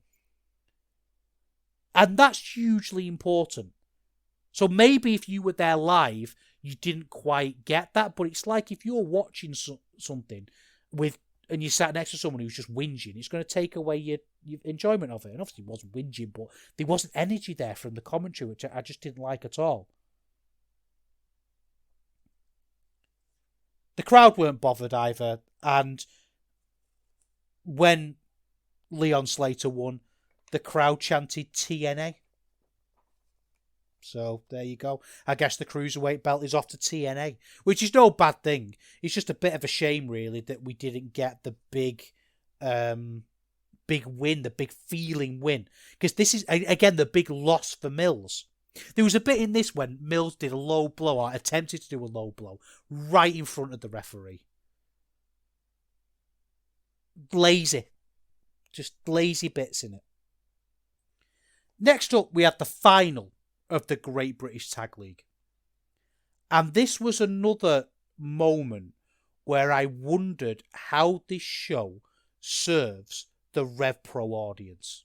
And that's hugely important. So maybe if you were there live, you didn't quite get that. But it's like if you're watching something and you sat next to someone who's just whinging, it's going to take away your enjoyment of it. And obviously it wasn't whinging, but there wasn't energy there from the commentary, which I just didn't like at all. The crowd weren't bothered either. And when Leon Slater won, the crowd chanted TNA. So there you go. I guess the Cruiserweight belt is off to TNA, which is no bad thing. It's just a bit of a shame, really, that we didn't get the big win, the big feeling win. Because this is, again, the big loss for Mills. There was a bit in this when Mills did a low blow, or attempted to do a low blow, right in front of the referee. Lazy. Just lazy bits in it. Next up, we had the final of the Great British Tag League. And this was another moment where I wondered how this show serves the RevPro audience.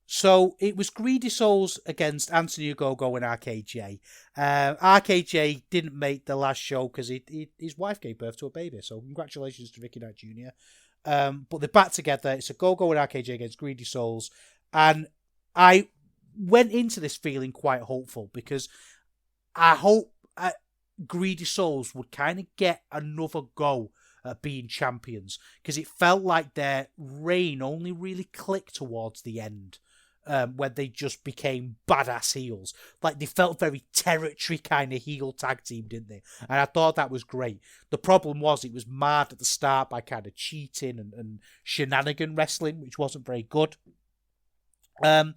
So it was Greedy Souls against Anthony Ogogo and RKJ. RKJ didn't make the last show because his wife gave birth to a baby. So congratulations to Ricky Knight Jr. But they're back together. It's Ogogo and RKJ against Greedy Souls. And I went into this feeling quite hopeful because I hope Greedy Souls would kind of get another go at being champions, because it felt like their reign only really clicked towards the end, when they just became badass heels. Like, they felt very territory kind of heel tag team, didn't they? And I thought that was great. The problem was it was marred at the start by kind of cheating and shenanigan wrestling, which wasn't very good. And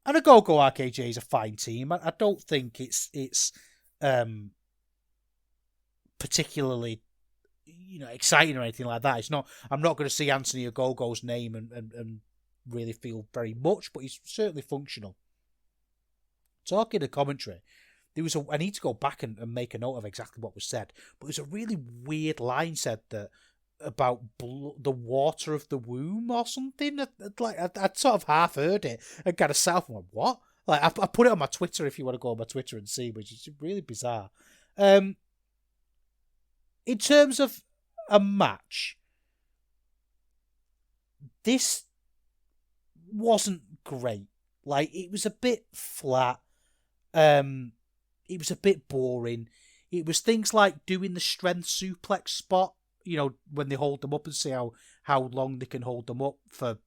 a Go-Go RKJ is a fine team. I don't think it's particularly, exciting or anything like that. It's not. I'm not going to see Anthony Ogogo's name and really feel very much, but he's certainly functional. Talking of commentary, I need to go back and make a note of exactly what was said, but there's a really weird line said that about the water of the womb or something. I'd sort of half heard it and kind of sat and went, what? Like, I put it on my Twitter if you want to go on my Twitter and see, which is really bizarre. In terms of a match, this wasn't great. Like, it was a bit flat. It was a bit boring. It was things like doing the strength suplex spot, when they hold them up and see how long they can hold them up for,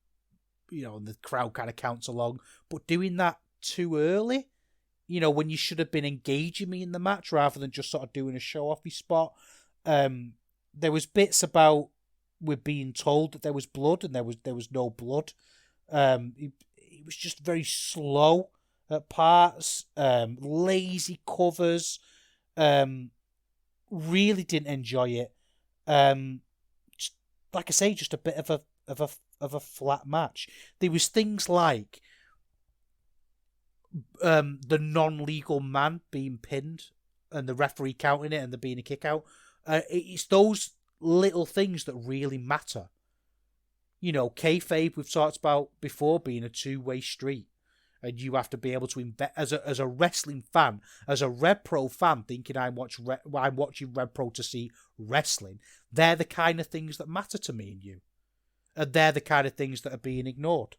and the crowd kind of counts along. But doing that too early, when you should have been engaging me in the match rather than just sort of doing a show-offy spot. There was bits about we're being told that there was blood and there was no blood. It was just very slow at parts, lazy covers. Really didn't enjoy it. Just, like I say, just a bit of a flat match. There was things like the non-legal man being pinned and the referee counting it and there being a kick out. It's those little things that really matter. Kayfabe we've talked about before being a two-way street, and you have to be able to invest as a wrestling fan, as a RevPro fan, thinking I'm watching RevPro to see wrestling. They're the kind of things that matter to me and you, and they're the kind of things that are being ignored.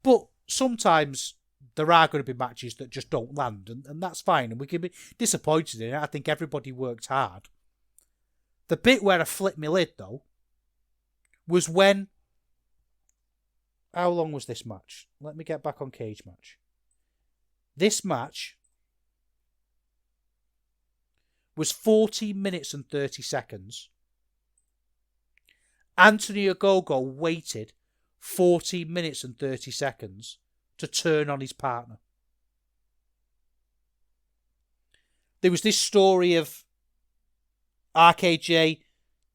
But sometimes there are going to be matches that just don't land, and that's fine, and we can be disappointed in it. I think everybody worked hard. The bit where I flipped my lid, though, was when... How long was this match? Let me get back on Cage Match. This match was 14 minutes and 30 seconds. Anthony Ogogo waited 14 minutes and 30 seconds to turn on his partner. there was this story of RKJ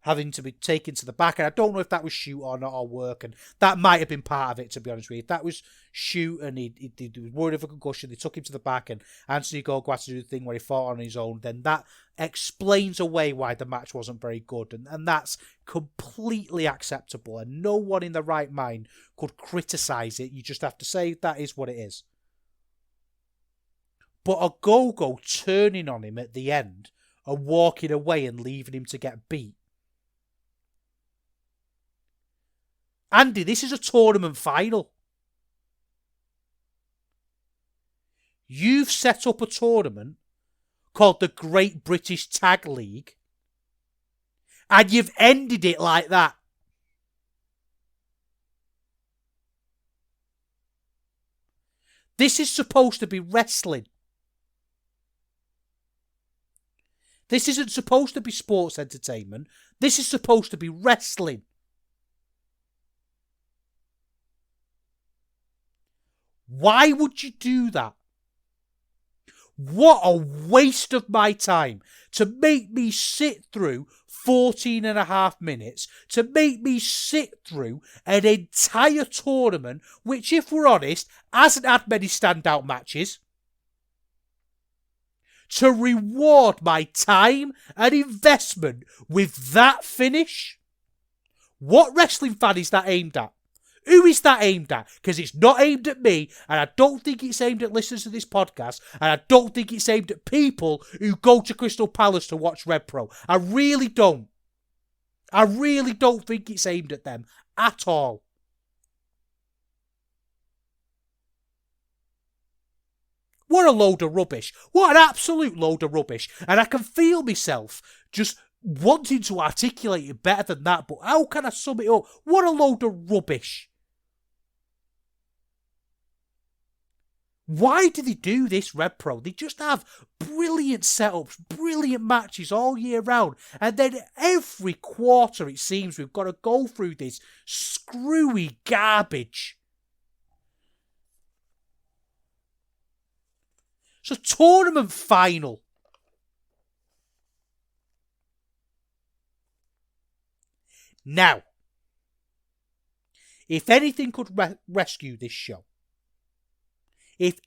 having to be taken to the back, and I don't know if that was shoot or not, or work, and that might have been part of it, to be honest with you. If that was shoot and he was worried of a concussion, they took him to the back, and Anthony Ogogo had to do the thing where he fought on his own, then that explains away why the match wasn't very good, and that's completely acceptable, and no one in their right mind could criticise it. You just have to say that is what it is. But Ogogo turning on him at the end and walking away and leaving him to get beat. Andy, this is a tournament final. You've set up a tournament called the Great British Tag League, and you've ended it like that. This is supposed to be wrestling. This isn't supposed to be sports entertainment. This is supposed to be wrestling. Why would you do that? What a waste of my time to make me sit through 14 and a half minutes, to make me sit through an entire tournament, which, if we're honest, hasn't had many standout matches, to reward my time and investment with that finish? What wrestling fan is that aimed at? Who is that aimed at? Because it's not aimed at me, and I don't think it's aimed at listeners to this podcast, and I don't think it's aimed at people who go to Crystal Palace to watch RevPro. I really don't. I really don't think it's aimed at them at all. What a load of rubbish. What an absolute load of rubbish. And I can feel myself just wanting to articulate it better than that, but how can I sum it up? What a load of rubbish. Why do they do this, RevPro? They just have brilliant setups, brilliant matches all year round. And then every quarter, it seems, we've got to go through this screwy garbage. It's a tournament final. Now, if anything could rescue this show, it's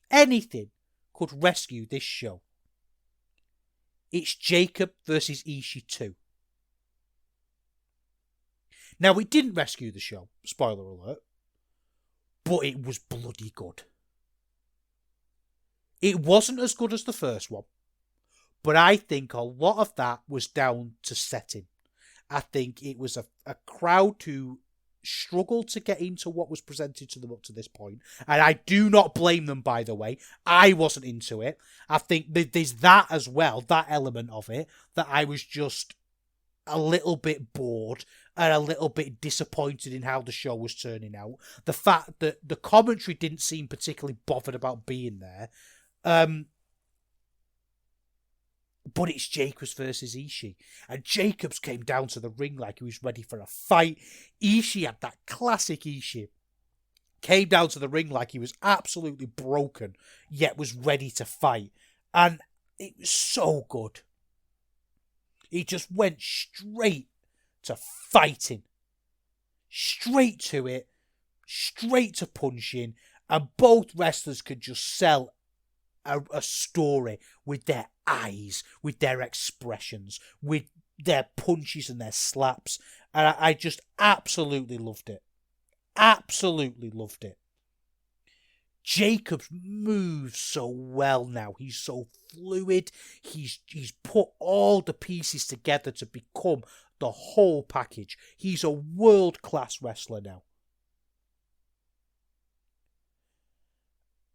Jacob versus Ishii 2. Now, it didn't rescue the show, spoiler alert, but it was bloody good. It wasn't as good as the first one, but I think a lot of that was down to setting. I think it was a crowd who struggled to get into what was presented to them up to this point. And I do not blame them, by the way. I wasn't into it. I think there's that as well, that element of it, that I was just a little bit bored and a little bit disappointed in how the show was turning out. The fact that the commentary didn't seem particularly bothered about being there. But it's Jacobs versus Ishii. And Jacobs came down to the ring like he was ready for a fight. Ishii had that classic Ishii. Came down to the ring like he was absolutely broken, yet was ready to fight. And it was so good. He just went straight to fighting. Straight to it. Straight to punching. And both wrestlers could just sell a story with their eyes, with their expressions, with their punches and their slaps. And I just absolutely loved it. Absolutely loved it. Jacobs moves so well now. He's so fluid. He's put all the pieces together to become the whole package. He's a world-class wrestler now.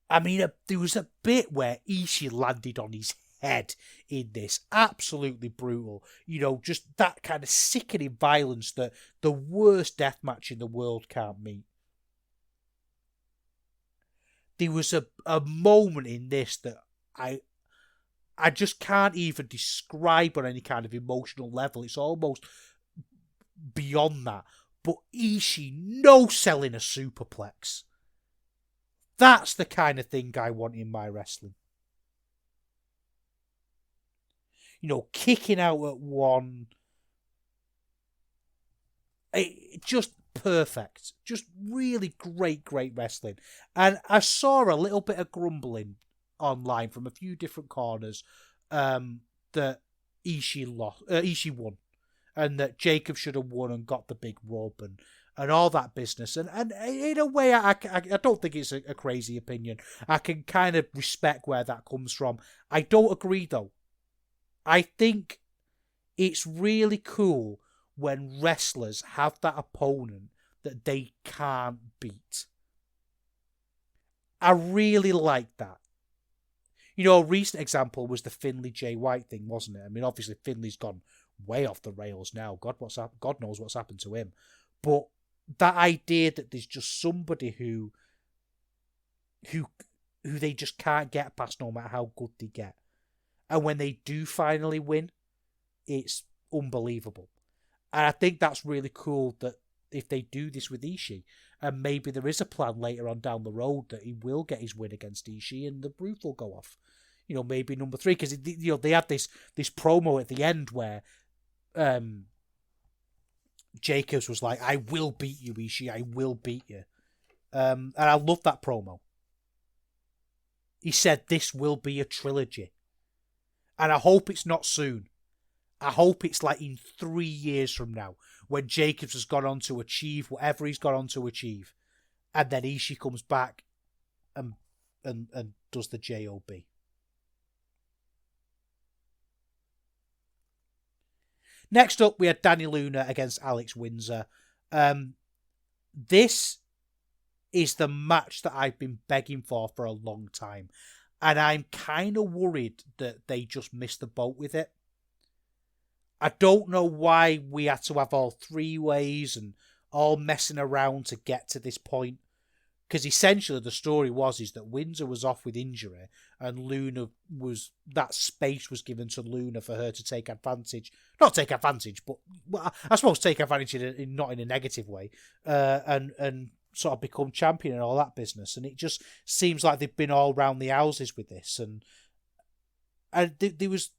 I mean, there was a bit where Ishii landed on his head in this. Absolutely brutal. You know, just that kind of sickening violence that the worst death match in the world can't meet. There was a moment in this that I just can't even describe on any kind of emotional level. It's almost beyond that. But Ishii no-selling a superplex. That's the kind of thing I want in my wrestling. kicking out at one. Just perfect. Just really great wrestling. And I saw a little bit of grumbling online from a few different corners that Ishii won. And that Jacob should have won and got the big rub and all that business. And in a way, I don't think it's a crazy opinion. I can kind of respect where that comes from. I don't agree, though. I think it's really cool when wrestlers have that opponent that they can't beat. I really like that. A recent example was the Finlay Jay White thing, wasn't it? I mean, obviously Finlay's gone way off the rails now. God knows what's happened to him. But that idea that there's just somebody who they just can't get past no matter how good they get. And when they do finally win, it's unbelievable. And I think that's really cool that if they do this with Ishii, and maybe there is a plan later on down the road that he will get his win against Ishii and the roof will go off. Maybe number 3, because they had this promo at the end where Jacobs was like, "I will beat you, Ishii. I will beat you," and I love that promo. He said this will be a trilogy, and I hope it's not soon. I hope it's like in 3 years from now, when Jacobs has gone on to achieve whatever he's gone on to achieve, and then Ishii comes back and does the JOB. Next up, we had Danny Luna against Alex Windsor. This is the match that I've been begging for a long time, and I'm kind of worried that they just missed the boat with it. I don't know why we had to have all 3 ways and all messing around to get to this point. Because essentially the story is that Windsor was off with injury and that space was given to Luna for her to take advantage. Not take advantage, but I suppose take advantage not in a negative way. And sort of become champion and all that business. And it just seems like they've been all round the houses with this. And there was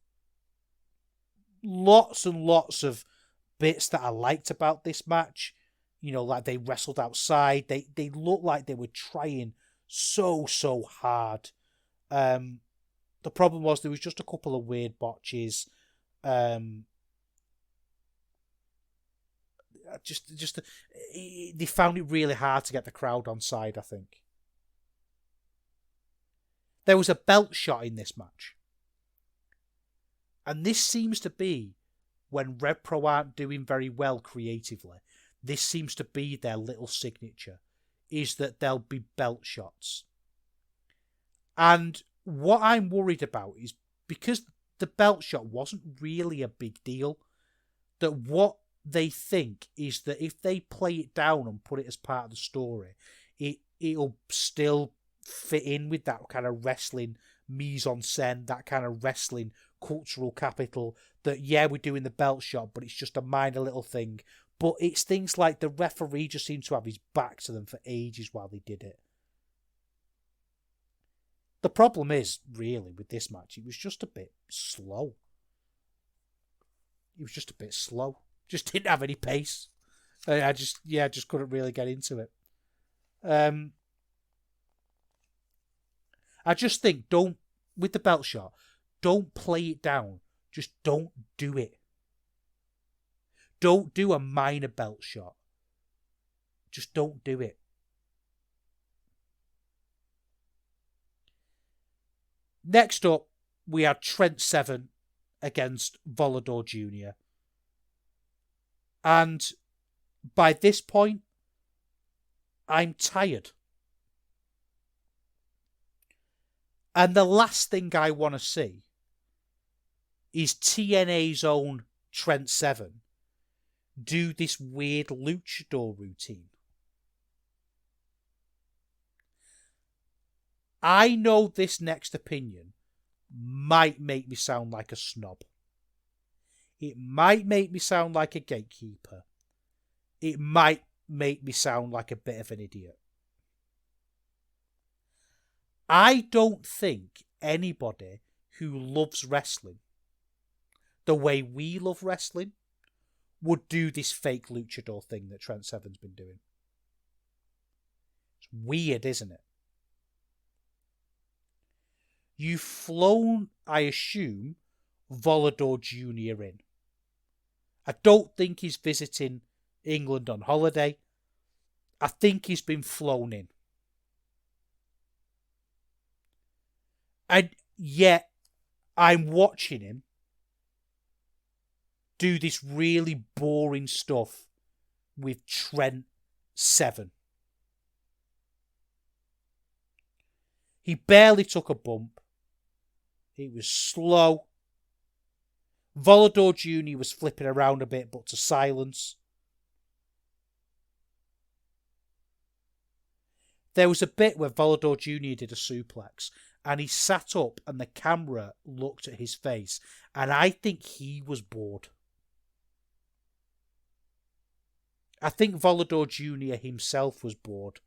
lots and lots of bits that I liked about this match. Like they wrestled outside. They looked like they were trying so hard. The problem was there was just a couple of weird botches. They found it really hard to get the crowd on side, I think. There was a belt shot in this match. And this seems to be when RevPro aren't doing very well creatively. This seems to be their little signature, is that there'll be belt shots. And what I'm worried about is because the belt shot wasn't really a big deal, that what they think is that if they play it down and put it as part of the story, it'll still fit in with that kind of wrestling mise-en-scène, that kind of wrestling cultural capital, that we're doing the belt shot, but it's just a minor little thing. But it's things like the referee just seemed to have his back to them for ages while they did it. The problem is, really, with this match, it was just a bit slow. Just didn't have any pace. I just couldn't really get into it. I just think, with the belt shot, don't play it down. Just don't do it. Don't do a minor belt shot. Just don't do it. Next up, we had Trent Seven against Volador Jr. And by this point, I'm tired. And the last thing I want to see is TNA's own Trent Seven do this weird luchador routine. I know this next opinion might make me sound like a snob. It might make me sound like a gatekeeper. It might make me sound like a bit of an idiot. I don't think anybody who loves wrestling the way we love wrestling, would do this fake luchador thing that Trent Seven's been doing. It's weird, isn't it? You've flown, I assume, Volador Jr. in. I don't think he's visiting England on holiday. I think he's been flown in. And yet, I'm watching him do this really boring stuff with Trent Seven. He barely took a bump. It was slow. Volador Jr. was flipping around a bit, but to silence. There was a bit where Volador Jr. did a suplex, and he sat up and the camera looked at his face, and I think he was bored. I think Volador Jr. himself was bored.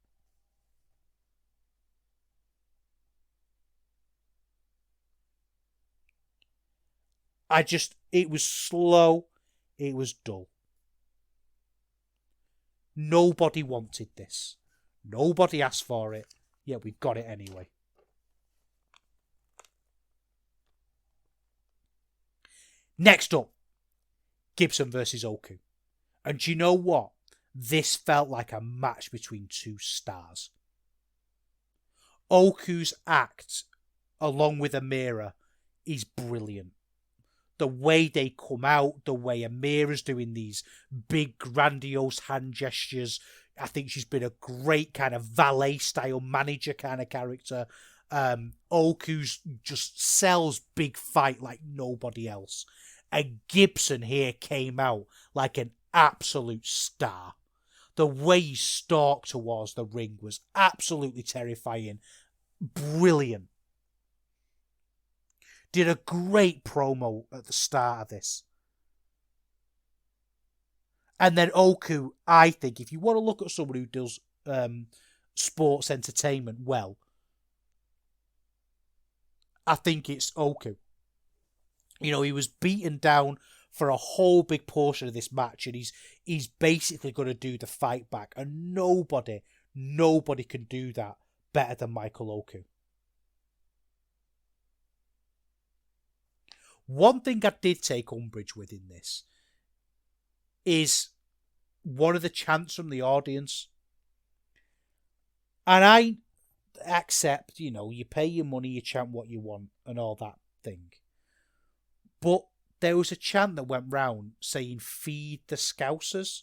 It was slow, it was dull. Nobody wanted this. Nobody asked for it, yet we got it anyway. Next up, Gibson versus Oku. And do you know what? This felt like a match between two stars. Oku's act, along with Amira, is brilliant. The way they come out, the way Amira's doing these big, grandiose hand gestures. I think she's been a great kind of valet-style manager kind of character. Oku's just sells big fight like nobody else. And Gibson here came out like an absolute star. The way he stalked towards the ring was absolutely terrifying. Brilliant. Did a great promo at the start of this. And then Oku, I think, if you want to look at someone who does sports entertainment well, I think it's Oku. You know, he was beaten down for a whole big portion of this match, and he's basically going to do the fight back, and nobody can do that better than Michael Oku. One thing I did take umbrage with in this is one of the chants from the audience. And I accept, you know, you pay your money, you chant what you want and all that thing. But there was a chant that went round saying, "Feed the Scousers."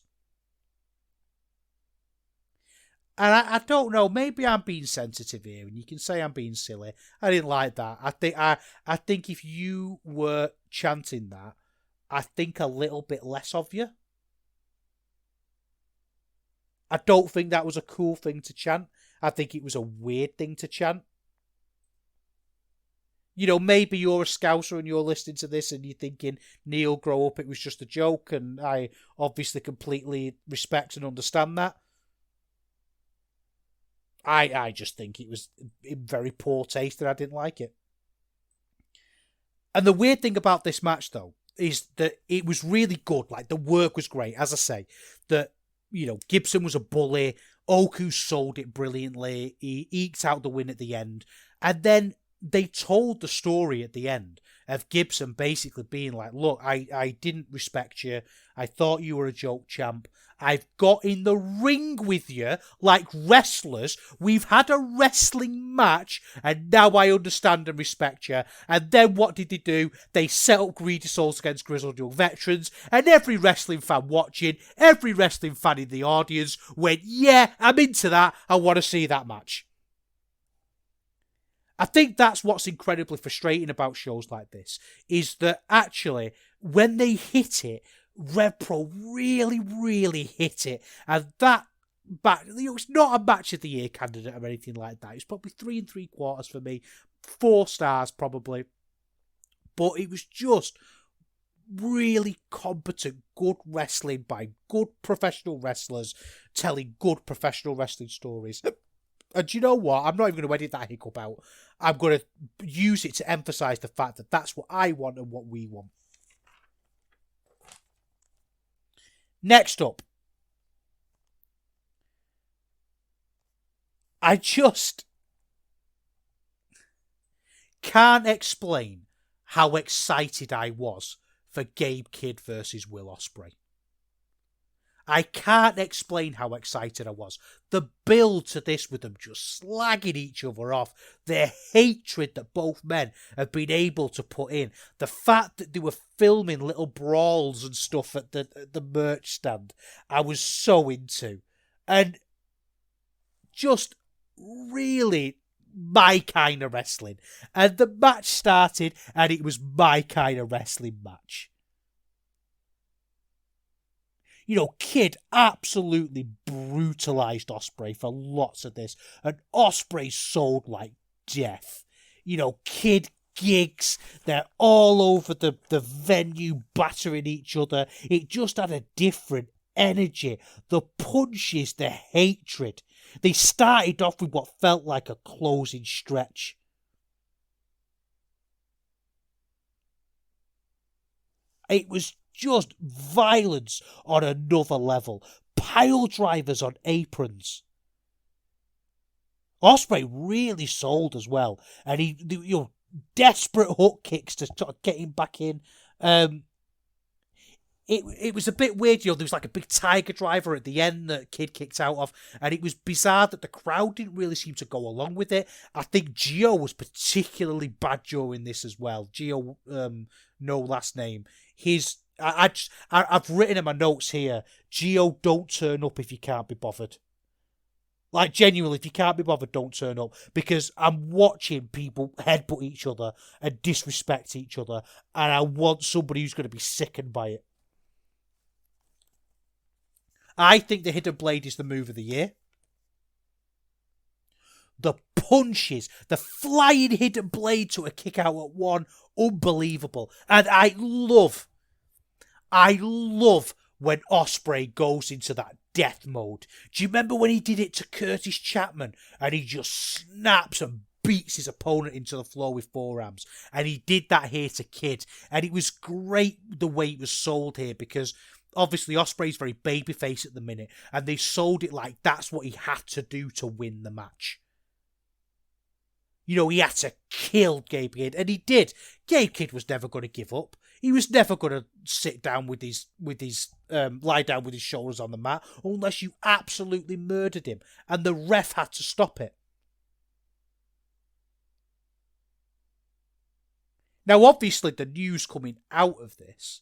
And I don't know, maybe I'm being sensitive here, and you can say I'm being silly. I didn't like that. I think if you were chanting that, I think a little bit less of you. I don't think that was a cool thing to chant. I think it was a weird thing to chant. You know, maybe you're a Scouser and you're listening to this and you're thinking, Neil, grow up, it was just a joke, and I obviously completely respect and understand that. I just think it was in very poor taste and I didn't like it. And the weird thing about this match, though, is that it was really good. Like, the work was great. As I say, that, you know, Gibson was a bully. Oku sold it brilliantly. He eked out the win at the end. And then they told the story at the end of Gibson basically being like, look, I didn't respect you. I thought you were a joke champ. I've got in the ring with you like wrestlers. We've had a wrestling match, and now I understand and respect you. And then what did they do? They set up Greedy Souls against Grizzled Young Veterans, and every wrestling fan watching, every wrestling fan in the audience went, yeah, I'm into that. I want to see that match. I think that's what's incredibly frustrating about shows like this, is that actually, when they hit it, RevPro really, really hit it. And that, it's not a match of the year candidate or anything like that. It's probably 3 3/4 for me. 4 stars, probably. But it was just really competent, good wrestling by good professional wrestlers telling good professional wrestling stories. And do you know what? I'm not even going to edit that hiccup out. I'm going to use it to emphasise the fact that that's what I want and what we want. Next up, I just can't explain how excited I was for Gabe Kidd versus Will Ospreay. I can't explain how excited I was. The build to this with them just slagging each other off, the hatred that both men have been able to put in, the fact that they were filming little brawls and stuff at the merch stand, I was so into. And just really my kind of wrestling. And the match started and it was my kind of wrestling match. You know, Kidd absolutely brutalised Ospreay for lots of this. And Ospreay sold like death. You know, Kidd gigs, they're all over the venue battering each other. It just had a different energy. The punches, the hatred. They started off with what felt like a closing stretch. It was just violence on another level. Pile drivers on aprons. Ospreay really sold as well. And he, you know, desperate hook kicks to get him back in. It was a bit weird, you know, there was like a big tiger driver at the end that Kidd kicked out of, and it was bizarre that the crowd didn't really seem to go along with it. I think Gio was particularly bad during this as well. Gio, no last name. I've written in my notes here, Gio, don't turn up if you can't be bothered. Like, genuinely, if you can't be bothered, don't turn up. Because I'm watching people headbutt each other and disrespect each other, and I want somebody who's going to be sickened by it. I think the Hidden Blade is the move of the year. The punches, the flying Hidden Blade to a kick out at one, unbelievable. And I love when Ospreay goes into that death mode. Do you remember when he did it to Curtis Chapman and he just snaps and beats his opponent into the floor with forearms? And he did that here to Kidd. And it was great the way it was sold here, because obviously Ospreay's very babyface at the minute, and they sold it like that's what he had to do to win the match. You know, he had to kill Gabe Kidd, and he did. Gabe Kidd was never going to give up. He was never going to sit down lie down with his shoulders on the mat unless you absolutely murdered him, and the ref had to stop it. Now, obviously, the news coming out of this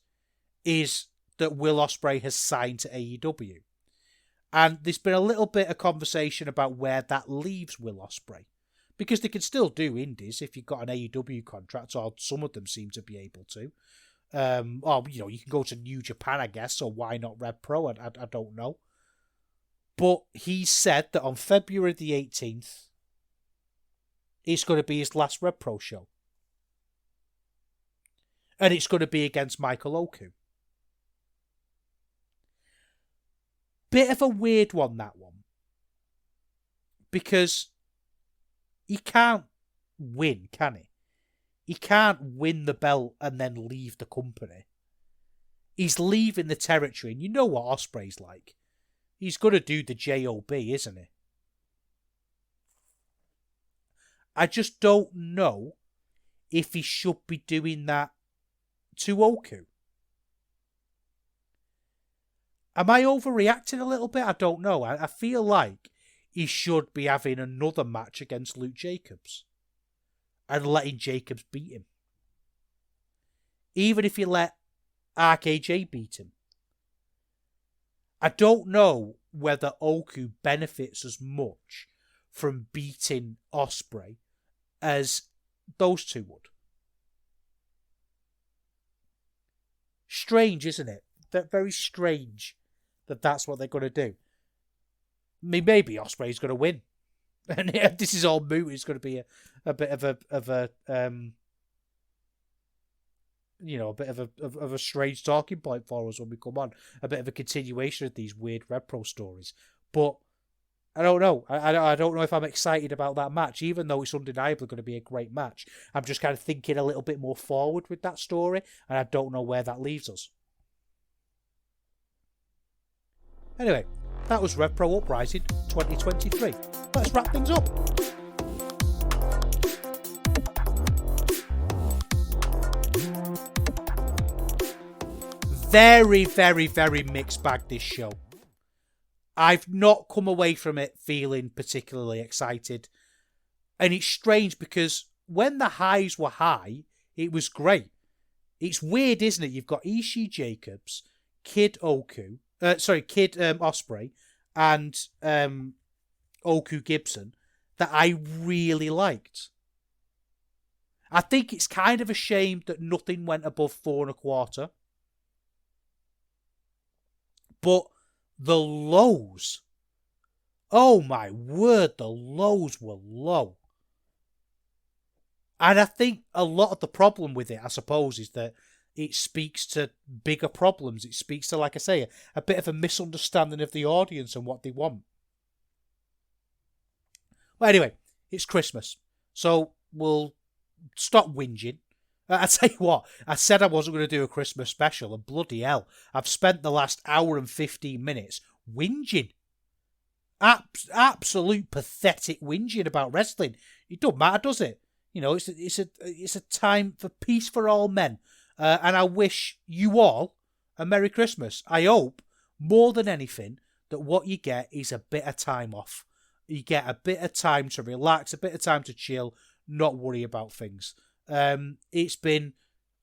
is that Will Ospreay has signed to AEW. And there's been a little bit of conversation about where that leaves Will Ospreay. Because they can still do indies if you've got an AEW contract, or some of them seem to be able to. Or, you know, you can go to New Japan, I guess, or why not RevPro? I don't know. But he said that on February the 18th, it's going to be his last RevPro show. And it's going to be against Michael Oku. Bit of a weird one, that one. Because he can't win, can he? He can't win the belt and then leave the company. He's leaving the territory, and you know what Ospreay's like. He's going to do the JOB, isn't he? I just don't know if he should be doing that to Oku. Am I overreacting a little bit? I don't know. I feel like he should be having another match against Luke Jacobs and letting Jacobs beat him. Even if he let RKJ beat him. I don't know whether Oku benefits as much from beating Ospreay as those two would. Strange, isn't it? Very strange that that's what they're going to do. I mean, maybe Ospreay's going to win, and this is all moot. It's going to be a bit of a strange talking point for us when we come on. A bit of a continuation of these weird RevPro stories, but I don't know. I don't know if I'm excited about that match, even though it's undeniably going to be a great match. I'm just kind of thinking a little bit more forward with that story, and I don't know where that leaves us. Anyway, that was RevPro Uprising 2023. Let's wrap things up. Very, very, very mixed bag, this show. I've not come away from it feeling particularly excited. And it's strange because when the highs were high, it was great. It's weird, isn't it? You've got Ishii Jacobs, Kid Osprey, and Oku Gibson that I really liked. I think it's kind of a shame that nothing went above 4.25. But the lows, oh my word, the lows were low. And I think a lot of the problem with it, I suppose, is that it speaks to bigger problems. It speaks to, like I say, a bit of a misunderstanding of the audience and what they want. Well, anyway, it's Christmas, so we'll stop whinging. I tell you what, I said I wasn't going to do a Christmas special, and bloody hell, I've spent the last hour and 15 minutes whinging. Absolute pathetic whinging about wrestling. It doesn't matter, does it? You know, it's a time for peace for all men, and I wish you all a Merry Christmas. I hope more than anything that what you get is a bit of time off. You get a bit of time to relax, a bit of time to chill, not worry about things. It's been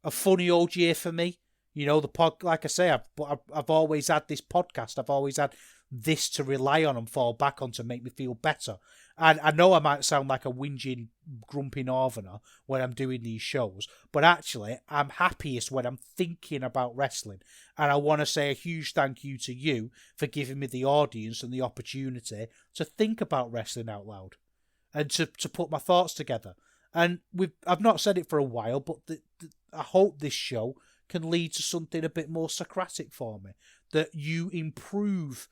a funny old year for me. You know, like I say, I've always had this podcast. I've always had this to rely on and fall back on to make me feel better. And I know I might sound like a whinging, grumpy northerner when I'm doing these shows, but actually I'm happiest when I'm thinking about wrestling. And I want to say a huge thank you to you for giving me the audience and the opportunity to think about wrestling out loud and to put my thoughts together. And I've not said it for a while, but I hope this show can lead to something a bit more Socratic for me, that you improve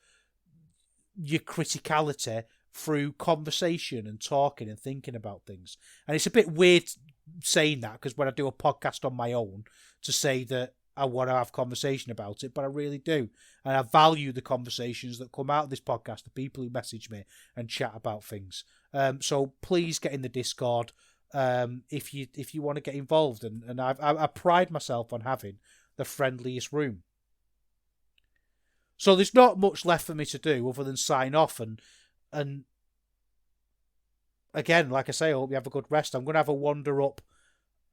your criticality through conversation and talking and thinking about things. And it's a bit weird saying that, because when I do a podcast on my own, to say that I want to have conversation about it, but I really do. And I value the conversations that come out of this podcast, the people who message me and chat about things. So please get in the Discord if you want to get involved. And I pride myself on having the friendliest room. So there's not much left for me to do other than sign off and again, like I say, I hope you have a good rest. I'm going to have a wander up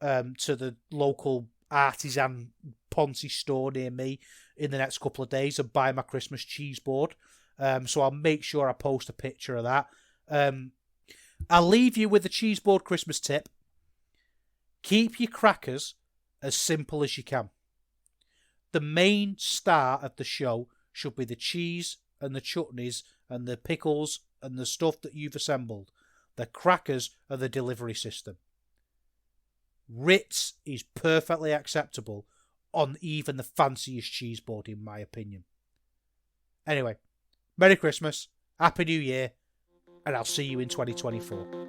to the local artisan Ponzi store near me in the next couple of days and buy my Christmas cheese board. So I'll make sure I post a picture of that. I'll leave you with the cheese board Christmas tip. Keep your crackers as simple as you can. The main star of the show should be the cheese and the chutneys and the pickles and the stuff that you've assembled. The crackers are the delivery system. Ritz is perfectly acceptable on even the fanciest cheese board, in my opinion. Anyway, Merry Christmas, Happy New Year, and I'll see you in 2024.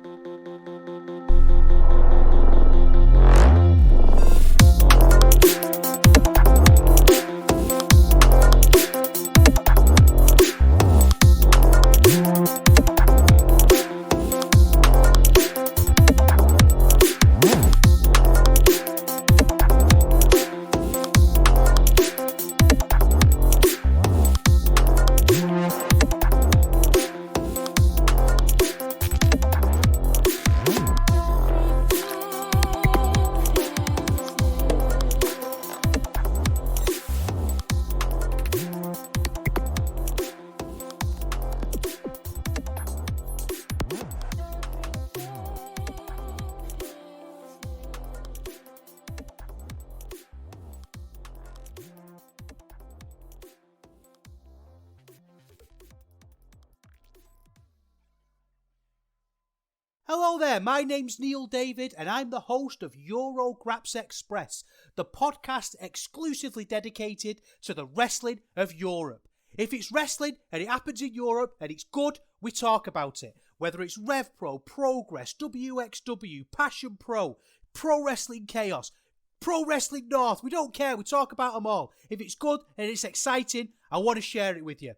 Hello there, my name's Neil David and I'm the host of Eurograps Express, the podcast exclusively dedicated to the wrestling of Europe. If it's wrestling and it happens in Europe and it's good, we talk about it. Whether it's RevPro, Progress, WXW, Passion Pro, Pro Wrestling Chaos, Pro Wrestling North, we don't care, we talk about them all. If it's good and it's exciting, I want to share it with you.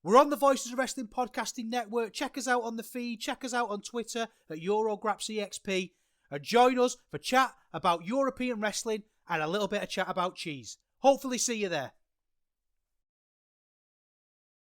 We're on the Voices of Wrestling Podcasting Network. Check us out on the feed. Check us out on Twitter at EuroGrapsEXP. And join us for chat about European wrestling and a little bit of chat about cheese. Hopefully see you there.